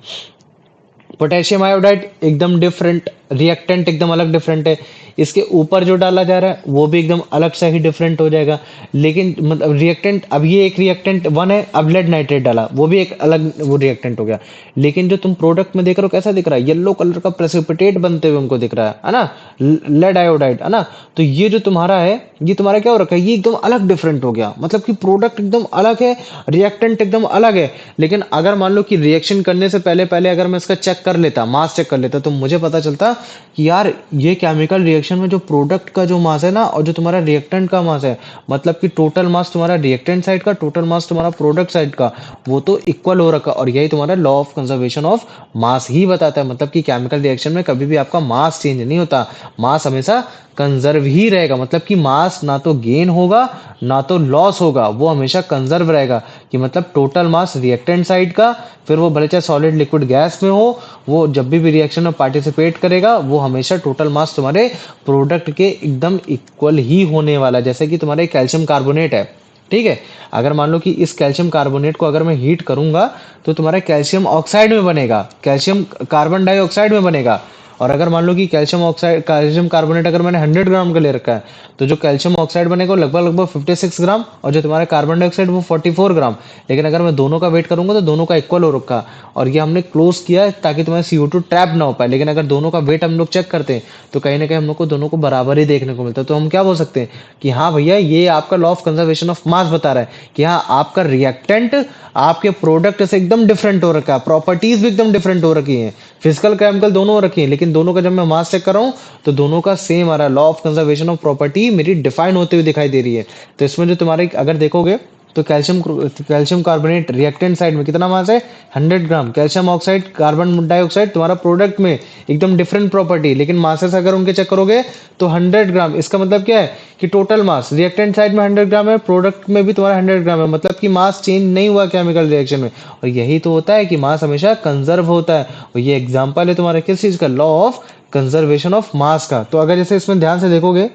पोटेशियम आयोडाइड एकदम डिफरेंट, रिएक्टेंट एकदम अलग डिफरेंट है। इसके ऊपर जो डाला जा रहा है वो भी एकदम अलग सा ही डिफरेंट हो जाएगा। लेकिन मतलब रिएक्टेंट, अब ये एक रिएक्टेंट वन है, अब लेड नाइट्रेट डाला, वो भी एक अलग वो रिएक्टेंट हो गया। लेकिन जो तुम प्रोडक्ट में देख रहे हो कैसा दिख रहा है, येलो कलर का प्रेसिपिटेट बनते हुए हमको दिख रहा है ना, लेड आयोडाइड, है ना। तो ये जो तुम्हारा है, ये तुम्हारा क्या हो रखा है, ये एकदम अलग डिफरेंट हो गया, मतलब कि प्रोडक्ट एकदम अलग है, रिएक्टेंट एकदम अलग है। लेकिन अगर मान लो कि रिएक्शन करने से पहले पहले अगर मैं इसका चेक कर लेता, मास चेक कर लेता, तो मुझे पता चलता कि यार ये केमिकल रिएक्शन में जो प्रोडक्ट का जो मास है ना, और जो तुम्हारा रिएक्टेंट का मास है, मतलब कि टोटल मास तुम्हारा रिएक्टेंट साइड का, टोटल मास तुम्हारा प्रोडक्ट साइड का, वो तो इक्वल हो रखा। और यही तुम्हारा law of conservation of mass ही बताता है, मतलब कि केमिकल रिएक्शन में कभी भी आपका मास चेंज नहीं होता, मास हमेशा कंजर्व ही रहेगा। मतलब कि मास ना तो गेन होगा ना तो लॉस होगा, वो हमेशा कंजर्व रहेगा। कि मतलब टोटल मास रिएक्टेंट साइड का, फिर वो भले चाहे सॉलिड लिक्विड गैस में हो, वो जब भी रिएक्शन में पार्टिसिपेट करेगा वो हमेशा टोटल मास तुम्हारे प्रोडक्ट के एकदम इक्वल ही होने वाला है। जैसे कि तुम्हारे कैल्शियम कार्बोनेट है, ठीक है, अगर मान लो कि इस कैल्शियम कार्बोनेट को अगर मैं हीट करूंगा तो तुम्हारा कैल्शियम ऑक्साइड में बनेगा, कैल्शियम कार्बन डाइऑक्साइड में बनेगा। और अगर मान लो कि कैल्शियम ऑक्साइड, कैल्शियम कार्बोनेट अगर मैंने 100 ग्राम का ले रखा है, तो जो कैल्शियम ऑक्साइड बनेगा वो लगभग लगभग 56 ग्राम, और जो तुम्हारा कार्बन डाइऑक्साइड वो 44 ग्राम। लेकिन अगर मैं दोनों का वेट करूंगा तो दोनों का इक्वल हो रखा। और ये हमने क्लोज किया है ताकि तुम्हारा CO2 ट्रैप ना हो पाए। लेकिन अगर दोनों का वेट हम लोग चेक करते हैं तो कहीं ना कहीं हम लोग को दोनों को बराबर ही देखने को मिलता है। तो हम क्या बोल सकते हैं कि हाँ भैया, ये आपका लॉ ऑफ कंजर्वेशन ऑफ मास बता रहा है कि हाँ आपका रिएक्टेंट आपके प्रोडक्ट से एकदम डिफरेंट हो रखा है, प्रॉपर्टीज भी एकदम डिफरेंट हो रखी हैं, फिजिकल केमिकल दोनों हो रखी हैं, लेकिन दोनों का जब मैं मास चेक कर रहा हूँ तो दोनों का सेम आ रहा है। Law of conservation of property मेरी डिफाइन होते हुए दिखाई दे रही है। तो इसमें जो तुम्हारे अगर देखोगे तो कैल्शियम कार्बोनेट रिएक्टेंट साइड में कितना मास है, 100 ग्राम। कैल्शियम ऑक्साइड कार्बन डाइऑक्साइड तुम्हारा प्रोडक्ट में एकदम डिफरेंट प्रॉपर्टी, लेकिन मासेस अगर उनके चेक करोगे तो 100 ग्राम। इसका मतलब क्या है कि टोटल मास रिएक्टेंट साइड में 100 ग्राम है, प्रोडक्ट में भी तुम्हारा 100 ग्राम है, मतलब कि मास चेंज नहीं हुआ केमिकल रिएक्शन में। और यही तो होता है कि मास हमेशा कंजर्व होता है। और ये एग्जाम्पल है तुम्हारा किस चीज का, लॉ ऑफ कंजर्वेशन ऑफ मास का। तो अगर जैसे इसमें ध्यान से देखोगे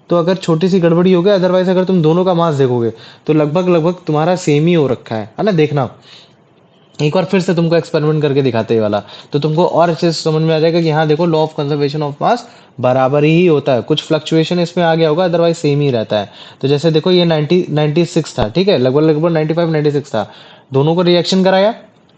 तो अगर छोटी सी गड़बड़ी हो गई, अदरवाइज अगर तुम दोनों का मास देखोगे तो लगभग लगभग तुम्हारा सेम ही हो रखा है ना। देखना एक बार फिर से तुमको एक्सपेरिमेंट करके दिखाते हैं वाला, तो तुमको और अच्छे से समझ में आ जाएगा कि हाँ देखो, लॉ ऑफ कंजर्वेशन ऑफ मास बराबर ही होता है, कुछ फ्लक्चुएशन इसमें आ गया होगा, अदरवाइज सेम ही रहता है। तो जैसे देखो ये 96 था, ठीक है, लगभग लगभग 95 96 था, दोनों को रिएक्शन कराया,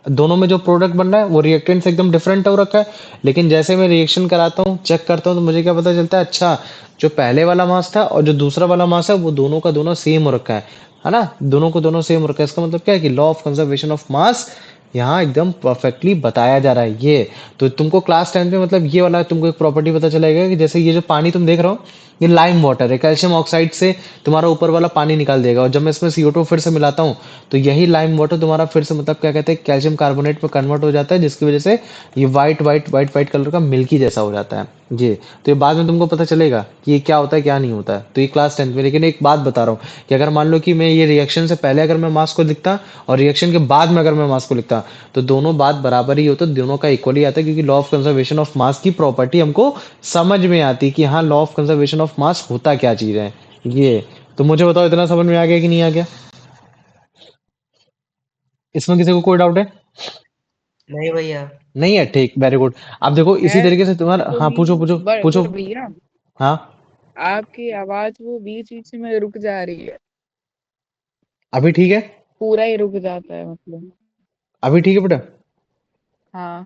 दोनों में जो प्रोडक्ट बन रहा है वो रिएक्टेंट से एकदम डिफरेंट हो रखा है। लेकिन जैसे मैं रिएक्शन कराता हूँ, चेक करता हूँ, तो मुझे क्या पता चलता है, अच्छा जो पहले वाला मास था और जो दूसरा वाला मास है वो दोनों का दोनों सेम हो रखा है ना, दोनों को दोनों सेम हो रखा है। इसका मतलब क्या है कि लॉ ऑफ कंजर्वेशन ऑफ मास यहाँ एकदम परफेक्टली बताया जा रहा है ये। तो तुमको क्लास 10 में मतलब ये वाला तुमको एक प्रॉपर्टी पता चलेगा कि जैसे ये जो पानी तुम देख रहे हो ये लाइम वाटर है, कैल्शियम ऑक्साइड से तुम्हारा ऊपर वाला पानी निकाल देगा, और जब मैं इसमें CO2 फिर से मिलाता हूँ तो यही लाइम वाटर तुम्हारा फिर से मतलब क्या कहते हैं कैल्शियम कार्बोनेट में कन्वर्ट हो जाता है, जिसकी वजह से ये white white white white colour का मिल्की जैसा हो जाता है ये। तो ये बाद में तुमको पता चलेगा कि ये क्या होता है क्या नहीं होता है, तो ये क्लास 10 में। लेकिन एक बात बता रहा हूँ कि अगर मान लो कि मैं ये रिएक्शन से पहले अगर मैं मास को लिखता और रिएक्शन के बाद में अगर मैं मास को लिखता तो दोनों बात बराबर ही होता, दोनों का इक्वली आता है, क्योंकि लॉ ऑफ कंजर्वेशन ऑफ मास की प्रॉपर्टी हमको समझ में आती कि हाँ लॉ ऑफ कंजर्वेशन ऑफ मास होता क्या चीज है ये। तो मुझे बताओ इतना समझ में आ गया कि नहीं आ गया, इसमें किसी को कोई डाउट है? नहीं भैया। नहीं है, ठीक, वेरी गुड। अब देखो इसी है तरीके से तुम्हारा, तो हाँ भी पूछो पूछो पूछो। पर भैया, हाँ आपकी आवाज वो बीच बीच में रुक जा रही है, अभी ठीक है, पूरा ही रुक जाता है मतलब। अभी ठीक है बेटा, हाँ।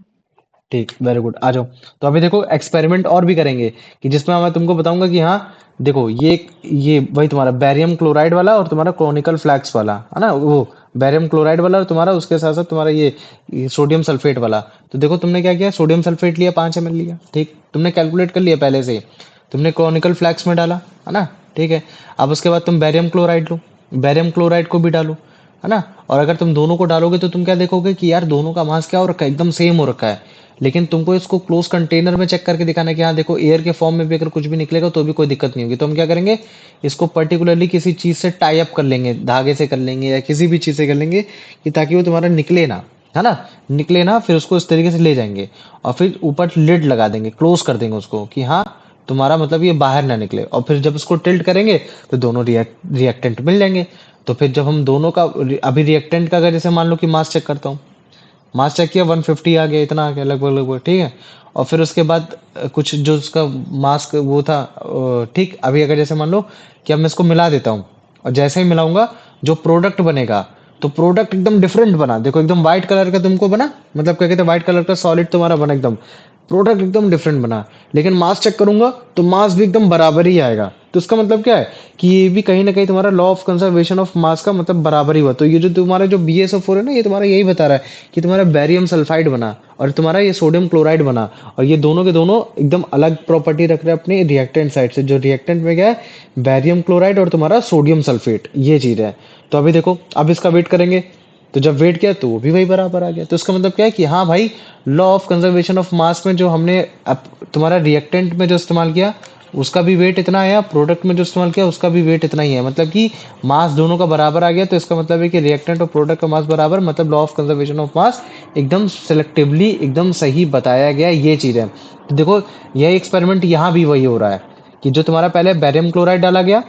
ठीक, वेरी गुड, आ जाओ। तो अभी देखो एक्सपेरिमेंट और भी करेंगे कि जिसमें मैं तुमको बताऊंगा कि हाँ देखो ये वही तुम्हारा बैरियम क्लोराइड वाला और तुम्हारा क्रोनिकल फ्लैक्स वाला है ना, वो बैरियम क्लोराइड वाला और तुम्हारा उसके साथ साथ तुम्हारा ये सोडियम सल्फेट वाला। तो देखो तुमने क्या किया, सोडियम सल्फेट लिया 5 ml लिया, ठीक, तुमने कैलकुलेट कर लिया पहले से ही, तुमने क्रोनिकल फ्लैक्स में डाला, है ना, ठीक है। अब उसके बाद तुम बैरियम क्लोराइड लो, बैरियम क्लोराइड को भी डालो, है ना। और अगर तुम दोनों को डालोगे तो तुम क्या देखोगे कि यार दोनों का मास क्या हो रखा है, एकदम सेम हो रखा है। लेकिन तुमको इसको क्लोज कंटेनर में चेक करके दिखाना है कि हाँ देखो एयर के फॉर्म में भी अगर कुछ भी निकलेगा तो भी कोई दिक्कत नहीं होगी। तो हम क्या करेंगे, इसको पर्टिकुलरली किसी चीज से टाई अप कर लेंगे, धागे से कर लेंगे या किसी भी चीज से कर लेंगे कि ताकि वो तुम्हारा निकले ना, है ना, निकले ना। फिर उसको इस तरीके से ले जाएंगे और फिर ऊपर लिड लगा देंगे, क्लोज कर देंगे उसको कि हाँ तुम्हारा मतलब ये बाहर ना निकले। और फिर जब इसको टिल्ट करेंगे तो दोनों रिएक्टेंट मिल जाएंगे। तो फिर जब हम दोनों का अभी रिएक्टेंट का अगर जैसे मान लो कि मास चेक करता हूँ, मास चेक किया 150 आ गया, इतना आ गया लगभग लगभग, ठीक है। और फिर उसके बाद कुछ जो उसका मास्क वो था, ठीक। अभी अगर जैसे मान लो कि अब मैं इसको मिला देता हूँ, और जैसे ही मिलाऊंगा जो प्रोडक्ट बनेगा, तो प्रोडक्ट एकदम डिफरेंट बना। देखो एकदम व्हाइट कलर का तुमको बना, मतलब क्या कहते हैं, व्हाइट कलर का सॉलिड तुम्हारा बना एकदम, प्रोडक्ट एकदम डिफरेंट बना। लेकिन मास चेक करूंगा तो मास भी एकदम बराबर ही आएगा। तो इसका मतलब क्या है कि ये भी कहीं ना कहीं तुम्हारा लॉ ऑफ कंजर्वेशन ऑफ मास का मतलब बराबर ही हुआ। तो ये जो तुम्हारा जो BaSO4 है ना, ये तुम्हारा यही बता रहा है कि तुम्हारा बैरियम सल्फाइड बना और तुम्हारा ये सोडियम क्लोराइड बना, और ये दोनों के दोनों एकदम अलग प्रॉपर्टी रख रहे हैं अपने रिएक्टेंट साइड से। जो रिएक्टेंट में क्या है, बैरियम क्लोराइड और तुम्हारा सोडियम सल्फेट, ये चीज है। तो अभी देखो, अब इसका वेट करेंगे, तो जब वेट किया तो वो भी वही बराबर आ गया। तो इसका मतलब क्या है कि हाँ भाई, लॉ ऑफ कंजर्वेशन ऑफ मास में जो हमने अब तुम्हारा रिएक्टेंट में जो इस्तेमाल किया उसका भी वेट इतना आया, प्रोडक्ट में जो इस्तेमाल किया उसका भी वेट इतना ही है, मतलब कि मास दोनों का बराबर आ गया। तो इसका मतलब है कि रिएक्टेंट और प्रोडक्ट का मास बराबर, मतलब लॉ ऑफ कंजर्वेशन ऑफ मास एकदम सिलेक्टिवली एकदम सही बताया गया, ये चीज है। तो देखो, यह एक्सपेरिमेंट यहाँ भी वही हो रहा है कि जो तुम्हारा पहले बैरियम क्लोराइड डाला गया,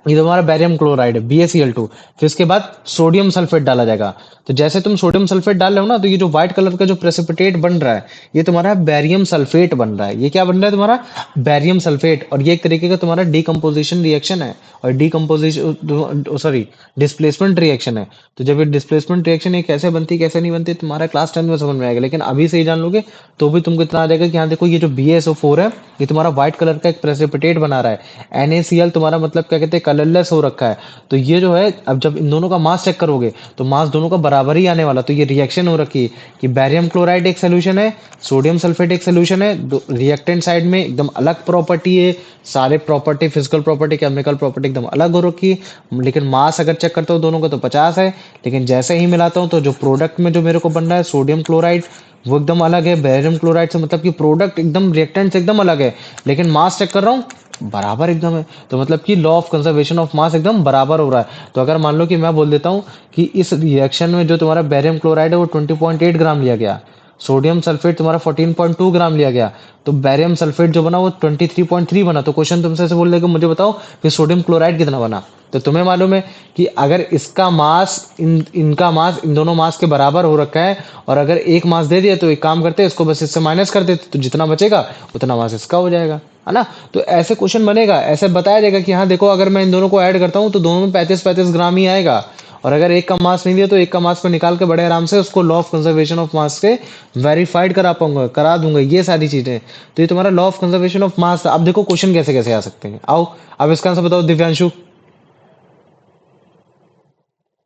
ये तुम्हारा बैरियम क्लोराइड है BaCl2, फिर इसके बाद सोडियम सल्फेट डाला जाएगा। तो जैसे तुम सोडियम सल्फेट डाल रहे हो ना, तो ये जो व्हाइट कलर का जो प्रेसिपिटेट बन रहा है, ये तुम्हारा बैरियम सल्फेट बन रहा है। ये क्या बन रहा है तुम्हारा, बैरियम सल्फेट। और ये एक तरीके का तुम्हारा डीकम्पोजिशन रिएक्शन है, और डीकम्पोजिशन सॉरी डिस्प्लेसमेंट रिएक्शन है। तो जब ये डिस्प्लेसमेंट रिएक्शन ये कैसे बनती कैसे नहीं बनती, तुम्हारा क्लास 10 में समझ में आएगा। लेकिन अभी से ही जान लोगे तो भी तुमको इतना आ जाएगा कि हाँ देखो, ये जो BaSO4 है, ये तुम्हारा व्हाइट कलर का एक प्रेसिपिटेट बना रहा है। NaCl तुम्हारा मतलब क्या कहते हैं, कलरलेस हो रखा है। तो ये जो है, अब जब इन दोनों का मास चेक करोगे तो मास दोनों का बराबर ही आने वाला। तो ये रिएक्शन हो रखी है कि बैरियम क्लोराइड एक सोल्यूशन है, सोडियम सल्फेट एक सोल्यूशन है। रिएक्टेंट साइड में एकदम अलग प्रॉपर्टी है, सारे property, physical property, chemical property एकदम अलग हो रखी है। लेकिन मास अगर चेक करता हूँ दोनों का तो 50 है। लेकिन जैसे ही मिलाता हूँ तो जो प्रोडक्ट में जो मेरे को बन रहा है सोडियम क्लोराइड, वो एकदम अलग है बैरियम क्लोराइड से, मतलब कि प्रोडक्ट एकदम रिएक्टेंट से एकदम अलग है। लेकिन मास चेक कर रहा हूँ बराबर एकदम है। तो मतलब कि लॉ ऑफ कंजर्वेशन ऑफ मास एकदम बराबर हो रहा है। तो अगर मान लो कि मैं बोल देता हूँ कि इस रिएक्शन में जो तुम्हारा बैरियम क्लोराइड है वो 20.8 ग्राम लिया गया, सोडियम सल्फेट तुम्हारा 14.2 ग्राम लिया गया, तो बैरियम सल्फेट जो बना वो 23.3 बना। तो क्वेश्चन तुमसे ऐसे बोल देगा मुझे बताओ कि सोडियम क्लोराइड कितना बना। तो तुम्हें मालूम है कि अगर इसका मास इनका मास इन दोनों मास के बराबर हो रखा है, और अगर एक मास दे दिया तो एक काम करते इसको बस इससे माइनस कर देते, तो जितना बचेगा उतना मास इसका हो जाएगा, है ना। तो ऐसे क्वेश्चन बनेगा, ऐसे बताया जाएगा कि हाँ देखो, अगर मैं इन दोनों को ऐड करता हूँ तो दोनों में 35-35 ग्राम ही आएगा। और अगर एक का मास नहीं दिया तो एक का मास में निकाल के बड़े आराम से उसको लॉ ऑफ कंजर्वेशन ऑफ मास से वेरीफाइड करा पाऊंगा, करा दूंगा, ये सारी चीजें। तो ये तुम्हारा लॉ ऑफ कंजर्वेशन ऑफ मास। अब देखो क्वेश्चन कैसे कैसे आ सकते हैं, आओ अब इसका आंसर बताओ दिव्यांशु।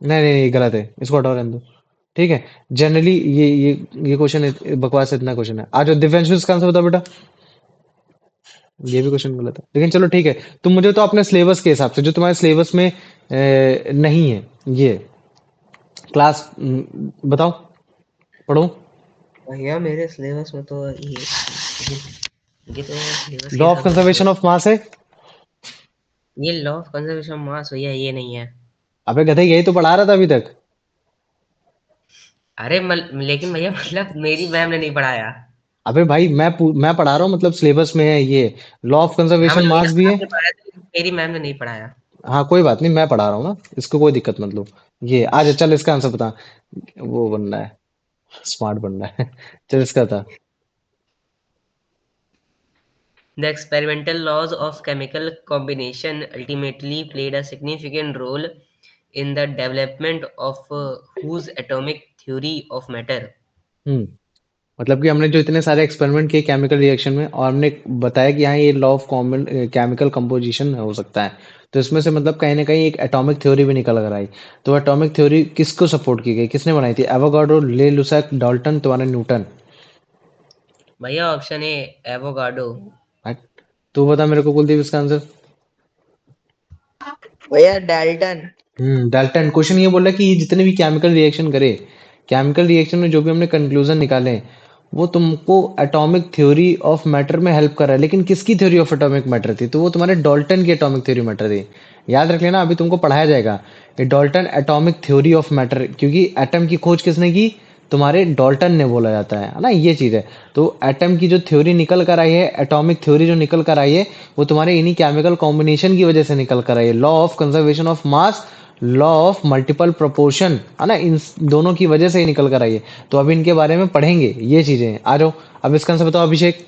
नहीं नहीं नहीं, गलत है, इसको हटाओ, रहने दो, ठीक है। जनरली ये क्वेश्चन बकवास है, इतना क्वेश्चन है। आ जाओ दिव्यांशु, इसका आंसर बताओ बेटा। ये भी क्वेश्चन गलत है, लेकिन चलो ठीक है। तुम मुझे तो अपने सिलेबस के हिसाब से, जो तुम्हारे सिलेबस में नहीं है, ये क्लास बताओ, पढ़ो। भैया मेरे सिलेबस में तो ये तो सिलेबस के लॉ ऑफ हिसाब से तो कंजर्वेशन ऑफ मास है। ये लॉ ऑफ कंजर्वेशन मास भैया ये नहीं है। अबे गधे, यही तो पढ़ा रहा था अभी तक। अरे लेकिन भैया मतलब मेरी मैम ने नहीं पढ़ाया। अबे भाई, मैं पढ़ा रहा हूँ, मतलब सिलेबस में है ये। लॉ ऑफ हाँ कंजर्वेशन मतलब भैया मास भी है। आपने पढ़ाया था, लेकिन मेरी मैम ने नहीं पढ़ाया। हाँ कोई बात नहीं, मैं पढ़ा रहा हूँ ना, इसको कोई दिक्कत मत लो। ये आज चल, इसका आंसर बता। वो बन रहा है, स्मार्ट बन रहा है। चल इसका था। The experimental laws of chemical combination ultimately played a significant role in the development of whose atomic theory of matter. हम्म। मतलब कि हमने जो इतने सारे एक्सपेरिमेंट किए केमिकल रिएक्शन में, और हमने बताया कि हाँ ये law of common chemical composition हो सकता है। तो इसमें से मतलब कहीं ना कहीं एक एटॉमिक थ्योरी भी निकल कर आई। तो एटॉमिक थ्योरी किसको सपोर्ट की गई, किसने बनाई थी? एवोगाड्रो, ले लुसैक, डाल्टन, तुम्हारा न्यूटन। भैया ऑप्शन ए एवोगाडो। हट, तू बता मेरे को कुलदीप, इसका आंसर। भैया डाल्टन। डाल्टन। क्वेश्चन ये बोल रहा है कि ये जितने भी केमिकल रिएक्शन करे, केमिकल रिएक्शन में जो भी हमने कंक्लूजन निकाले, वो तुमको एटॉमिक थ्योरी ऑफ मैटर में हेल्प कर रहा है। लेकिन किसकी थ्योरी ऑफ एटॉमिक मैटर थी? तो वो तुम्हारे डाल्टन की एटॉमिक थ्योरी मैटर थी। याद रख लेना, अभी तुमको पढ़ाया जाएगा ये Dalton atomic theory of matter, क्योंकि एटम की खोज किसने की? तुम्हारे डाल्टन ने, बोला जाता है ना, ये चीज है। तो एटम की जो थ्योरी निकल कर आई है, एटॉमिक थ्योरी जो निकल कर आई है, वो तुम्हारे इन्हीं केमिकल कॉम्बिनेशन की वजह से निकल कर आई है। Law of conservation of mass, law of multiple proportion, है ना, इन दोनों की वजह से ही निकल कर आई है। तो अब इनके बारे में पढ़ेंगे, ये चीजें हैं। आ जाओ, अब इसका आंसर बताओ अभिषेक।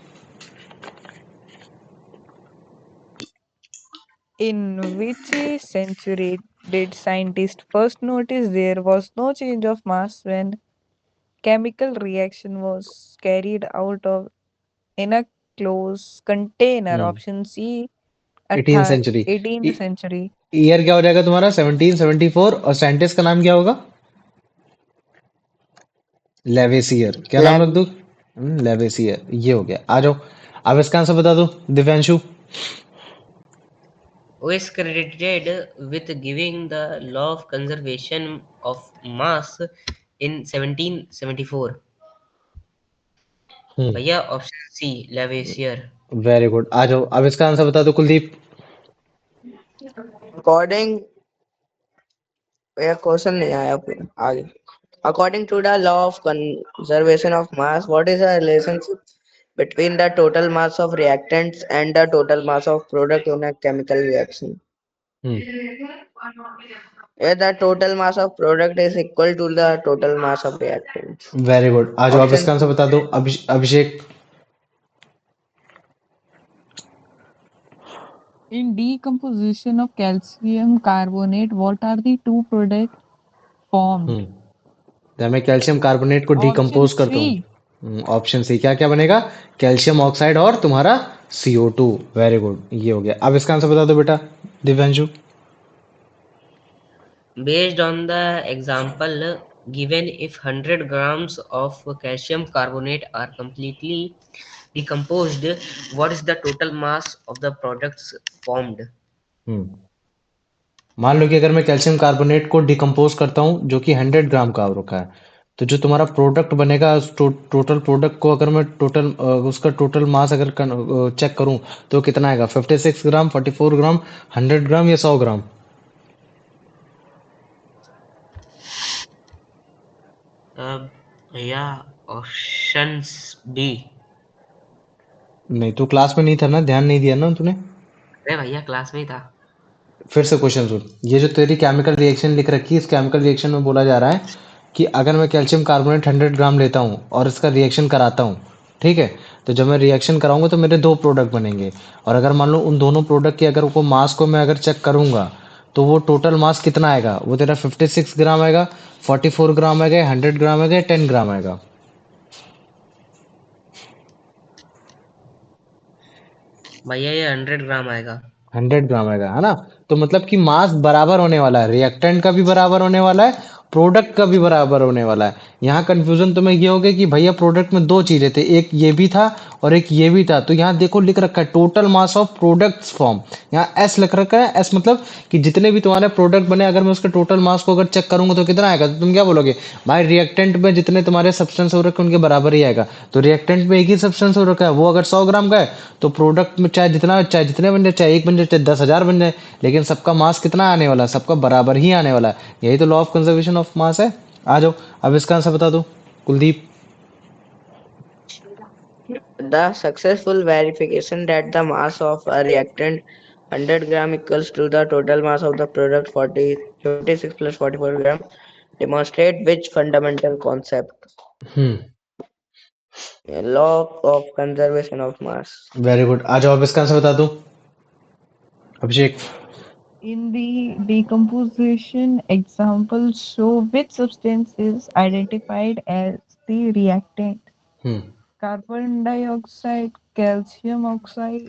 In which century did scientists first notice there was no change of mass when chemical reaction was carried out of in a closed container? Hmm Option C, 18th century. 18th century. Year क्या हो जाएगा तुम्हारा? 1774। और साइंटिस्ट का नाम क्या होगा? लेवेसियर। क्या नाम रख Lab दूं? लेवेसियर, ये हो गया। आ जाओ, अब इसका आंसर बता दो Divyanshu. Who is credited with giving the law of conservation of mass in 1774? Hmm भैया option C, Lavoisier. Very good. आ जाओ, अब इसका आंसर बता दो कुलदीप। according यह क्वेश्चन नहीं आया फिर आगे। According to the law of conservation of mass, what is the relationship between the total mass of reactants and the total mass of product in a chemical reaction? Hmm Where the total mass of product is equal to the total mass of reactants. Very good. आ जाओ, अब Option इसका आंसर C. बता दो अभिषेक। In decomposition of calcium carbonate, what are the two products formed? जब मैं कैल्शियम कार्बोनेट को Option डिकम्पोज करता 3. हूँ, ऑप्शन सी, क्या क्या बनेगा? कैल्शियम ऑक्साइड और तुम्हारा CO2। वेरी गुड, ये हो गया। अब इसका आंसर बता दो बेटा Divyanshu. Based on the example given, if 100 grams of calcium carbonate are completely decomposed, what is the total mass of the products formed? हम्म मान लो कि अगर मैं कैल्शियम कार्बोनेट को डिकम्पोज करता हूँ जो कि 100 ग्राम का रखा है, तो जो तुम्हारा प्रोडक्ट बनेगा उस टोटल प्रोडक्ट को अगर मैं उसका टोटल मास अगर चेक करूं तो कितना आएगा? 56 ग्राम, 44 ग्राम, 100 ग्राम या 100 ग्राम? भैया ऑप्शन बी। नहीं, तू क्लास में नहीं था ना, ध्यान नहीं दिया ना तूने। अरे भैया क्लास में ही था। फिर से क्वेश्चन सुन। ये जो तेरी केमिकल रिएक्शन लिख रखी है, इस केमिकल रिएक्शन में बोला जा रहा है कि अगर मैं कैल्शियम कार्बोनेट 100 ग्राम लेता हूँ और इसका रिएक्शन कराता हूँ, ठीक है, तो जब मैं रिएक्शन कराऊंगा तो मेरे दो प्रोडक्ट बनेंगे। और अगर मान लो उन दोनों प्रोडक्ट के अगर को मास को मैं अगर चेक करूंगा तो वो टोटल मास कितना आएगा? वो तेरा 56 ग्राम आएगा, 44 ग्राम आएगा, 100 ग्राम आएगा, 10 ग्राम आएगा? भैया ये 100 ग्राम आएगा। 100 ग्राम आएगा, है ना। तो मतलब कि मास बराबर होने वाला है, रिएक्टेंट का भी बराबर होने वाला है, प्रोडक्ट का भी बराबर होने वाला है। यहाँ कंफ्यूजन तुम्हें ये हो गया कि भैया प्रोडक्ट में दो चीजें थे, एक ये भी था और एक ये भी था। तो यहाँ देखो लिख रखा है total mass of products form, यहाँ एस लिख रखा है। एस मतलब कि जितने भी तुम्हारे प्रोडक्ट बने, अगर मैं उसके टोटल मास को अगर चेक करूंगा तो कितना आएगा? तो तुम क्या बोलोगे? भाई रिएक्टेंट में जितने तुम्हारे सब्सटेंस हो रखे हैं उनके बराबर ही आएगा। तो रिएक्टेंट में एक ही सब्सटेंस हो रखा है, वो अगर 100 ग्राम का है तो प्रोडक्ट में चाहे जितने बन जाए, चाहे एक बन जाए, चाहे 10,000 बन जाए, लेकिन सबका मास कितना आने वाला है? सबका बराबर ही आने वाला है। यही तो लॉ ऑफ कंजर्वेशन ऑफ मास है। आ जाओ, अब इसका आंसर बता दो Kuldeep. The successful verification that the mass of a reactant 100 gram equals to the total mass of the product 56 plus 44 gram demonstrate which fundamental concept? Hmm Law of conservation of mass. Very good. आ जाओ, अब इसका आंसर बता दो अभिषेक। In the decomposition example, show which substance is identified as the reactant. Hmm Carbon dioxide, calcium oxide.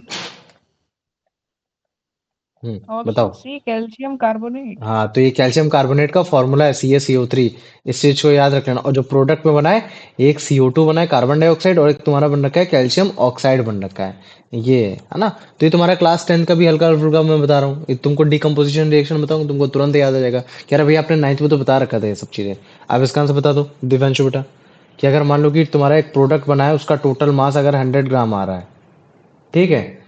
बताओ। Option C, calcium carbonate. हाँ, तो ये कैल्शियम कार्बोनेट का फॉर्मूला है CaCO3। इस चीज को याद रख लेना। और जो प्रोडक्ट में बना है, एक CO2 बना है, कार्बन डाइऑक्साइड, और एक तुम्हारा बन रखा है कैल्शियम ऑक्साइड बन रखा है। ये है ना। तो ये तुम्हारा क्लास 10 का भी हल्का फुल्का मैं बता रहा हूँ। ये तुमको डिकम्पोजिशन रिएक्शन बताऊँ तुमको तुरंत याद आ जाएगा। कह रहा भैया आपने 9th में तो बता रखा था ये सब चीजें। अब इसका आंसर बता दो दिव्यांशु बेटा, कि अगर मान लो कि तुम्हारा एक प्रोडक्ट बना है, उसका टोटल मास अगर 100 ग्राम आ रहा है, ठीक है,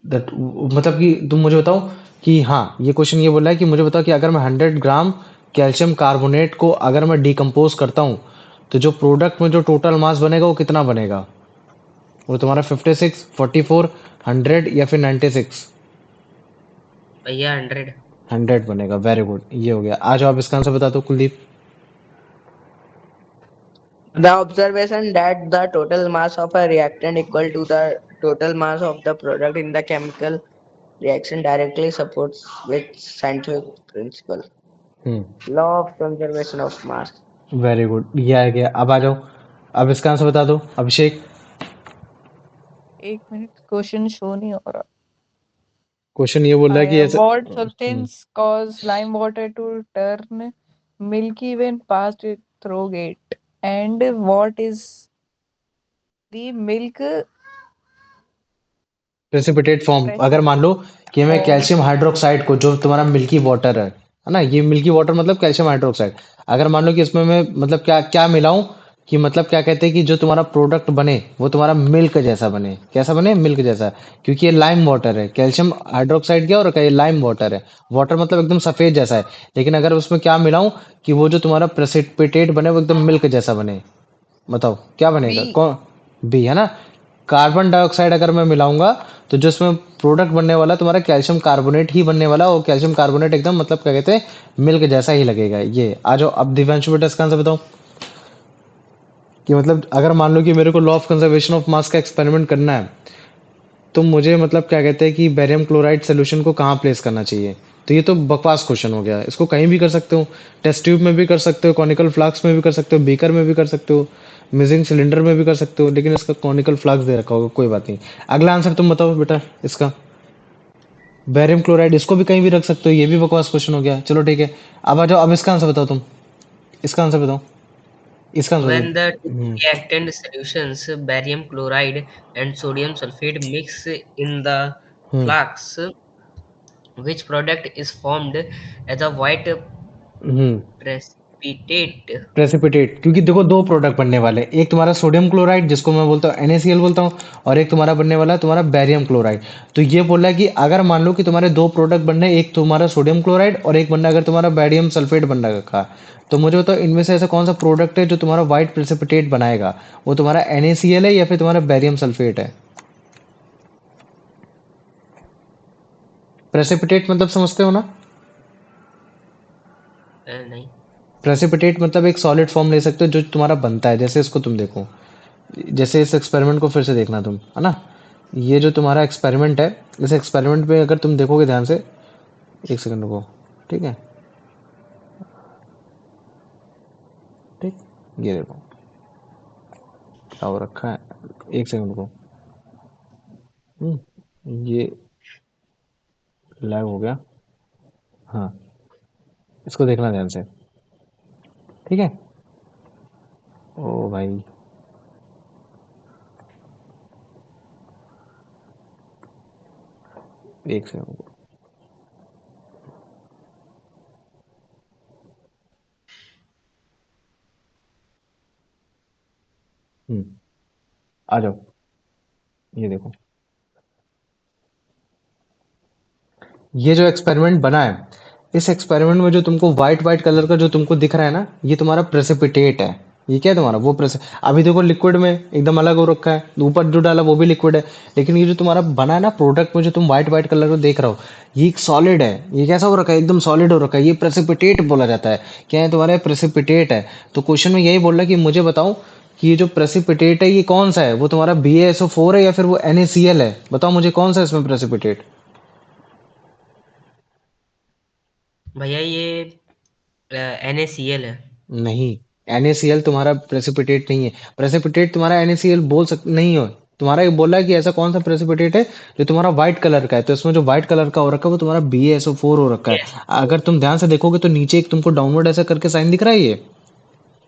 मतलब कि तुम मुझे बताओ कि हाँ, ये क्वेश्चन ये बोल रहा है कि मुझे बताओ कि अगर मैं 100 ग्राम कैल्शियम कार्बोनेट को अगर मैं डिकम्पोज करता हूँ तो जो प्रोडक्ट में जो टोटल मास बनेगा वो कितना बनेगा? वो तुम्हारा 56, 44, 100 या फिर 96? भैया 100। 100 बनेगा, वेरी गुड, ये हो गया। आ जाओ अब इसका आंसर बता दो Kuldeep. The observation that the total mass of a reactant equal to the total mass of the product in the chemical reaction directly supports which scientific principle? Law of conservation of mass. Very good, ये आ गया। अब आ जाओ, अब इसका आंसर बता दो अभिषेक। एक मिनट, क्वेश्चन शो नहीं हो रहा। क्वेश्चन ये बोल रहा है कि ऐसे What substance caused lime water to turn milky when passed it through gate? And what is the milk precipitate form. अगर मान लो कि मैं precipitate कैल्शियम form? हाइड्रोक्साइड को, जो तुम्हारा मिल्की वाटर है ना, ये मिल्की वाटर मतलब कैल्शियम हाइड्रोक्साइड, अगर मान लो कि इसमें मैं मतलब क्या क्या मिलाऊं, कि मतलब क्या कहते हैं कि जो तुम्हारा प्रोडक्ट बने वो तुम्हारा मिल्क जैसा बने। कैसा बने? मिल्क जैसा। क्योंकि ये लाइम वाटर है, कैल्शियम हाइड्रोक्साइड क्या हो रखा है, ये लाइम वाटर है। वाटर मतलब एकदम सफेद जैसा है, लेकिन अगर उसमें क्या मिलाऊं कि वो जो तुम्हारा प्रेसिपिटेट बने वो एकदम मिल्क जैसा बने। बताओ क्या बनेगा? B. कौन? बी है ना। कार्बन डाइऑक्साइड अगर मैं मिलाऊंगा तो जो इसमें प्रोडक्ट बनने वाला तुम्हारा कैल्शियम कार्बोनेट ही बनने वाला, और कैल्शियम कार्बोनेट एकदम मतलब क्या कहते हैं, मिल्क जैसा ही लगेगा। ये आ जाओ अब दिव्यांशु बेटा इसका आंसर बताओ। कि मतलब अगर मान लो कि मेरे को लॉ ऑफ कंजर्वेशन ऑफ मास का एक्सपेरिमेंट करना है, तो मुझे मतलब क्या कहते हैं कि बेरियम क्लोराइड सोल्यूशन को कहाँ प्लेस करना चाहिए। तो ये तो बकवास क्वेश्चन हो गया, इसको कहीं भी कर सकते हो। टेस्ट ट्यूब में भी कर सकते हो, कॉनिकल फ्लास्क में भी कर सकते हो, बीकर में भी कर सकते हो, मिजिंग सिलेंडर में भी कर सकते हो, लेकिन इसका कॉनिकल फ्लास्क दे रखा होगा, कोई बात नहीं। अगला आंसर तुम बताओ बेटा इसका। बेरियम क्लोराइड इसको भी कहीं भी रख सकते हो, ये भी बकवास क्वेश्चन हो गया। चलो ठीक है, अब आ जाओ, अब इसका आंसर बताओ तुम। इसका आंसर बताओ, इसका आंसर When बताओ। the two reactant solutions, barium chloride and sodium sulfate, mix in the hmm flux, which product is formed as a white hmm precipitate? Precipitate. क्योंकि देखो दो प्रोडक्ट बनने वाले हैं, एक तुम्हारा सोडियम क्लोराइड जिसको मैं बोलता हूँ NaCl बोलता हूँ, और एक तुम्हारा बनने वाला है तुम्हारा बैरियम क्लोराइड। तो ये बोला है कि अगर मान लो कि तुम्हारे दो प्रोडक्ट बनने, एक तुम्हारा सोडियम क्लोराइड और एक बनना अगर तुम्हारा बैरियम सल्फेट बनने का, तो मुझे बताओ इनमें से ऐसा कौन सा प्रोडक्ट है जो तुम्हारा व्हाइट प्रेसिपिटेट बनाएगा। वो तुम्हारा NaCl है या फिर तुम्हारा बैरियम सल्फेट है? प्रेसिपिटेट मतलब समझते हो ना? नहीं। प्रेसिपिटेट मतलब एक सॉलिड फॉर्म ले सकते हो जो तुम्हारा बनता है। जैसे इसको तुम देखो, जैसे इस एक्सपेरिमेंट को फिर से देखना तुम, है ना। ये जो तुम्हारा एक्सपेरिमेंट है, इस एक्सपेरिमेंट में अगर तुम देखोगे ध्यान से, एक सेकंड रुको, ठीक है, ठीक, ये देखो क्या हो रखा है, एक सेकंड रुको। ये लैग हो गया। हाँ, इसको देखना ध्यान से, ठीक है। ओ भाई, एक सेकंड रुको। आ जाओ, ये देखो, ये जो एक्सपेरिमेंट बना है, इस एक्सपेरिमेंट में जो तुमको व्हाइट व्हाइट कलर का जो तुमको दिख रहा है ना, ये तुम्हारा प्रेसिपिटेट है। ये क्या है तुम्हारा? वो प्रेस, अभी देखो लिक्विड में एकदम अलग हो रखा है, ऊपर जो डाला वो भी लिक्विड है, लेकिन ये जो तुम्हारा बना है ना प्रोडक्ट में, जो तुम व्हाइट व्हाइट कलर को देख रहे हो, ये एक सॉलिड है। ये कैसा हो रखा है? एकदम सॉलिड हो रखा है। ये प्रेसिपिटेट बोला जाता है। क्या है तुम्हारा? प्रेसिपिटेट है। तो क्वेश्चन में यही बोल रहा है कि मुझे बताओ कि ये जो प्रेसिपिटेट है ये कौन सा है? वो तुम्हारा BaSO4 है या फिर वो NaCl है? बताओ मुझे कौन सा है इसमें प्रेसिपिटेट। भैया ये NaCl है। नहीं, NaCl तुम्हारा प्रेसिपिटेट नहीं है। प्रेसिपिटेट तुम्हारा NaCl बोल सक नहीं हो। तुम्हारा ये बोला है कि ऐसा कौन सा प्रेसिपिटेट है जो तुम्हारा व्हाइट कलर का है, तो इसमें जो व्हाइट कलर का हो रखा है वो तुम्हारा BaSO4 हो रखा है। Yes. अगर तुम ध्यान से देखोगे तो नीचे एक तुमको डाउनवर्ड ऐसा करके साइन दिख रहा है, ये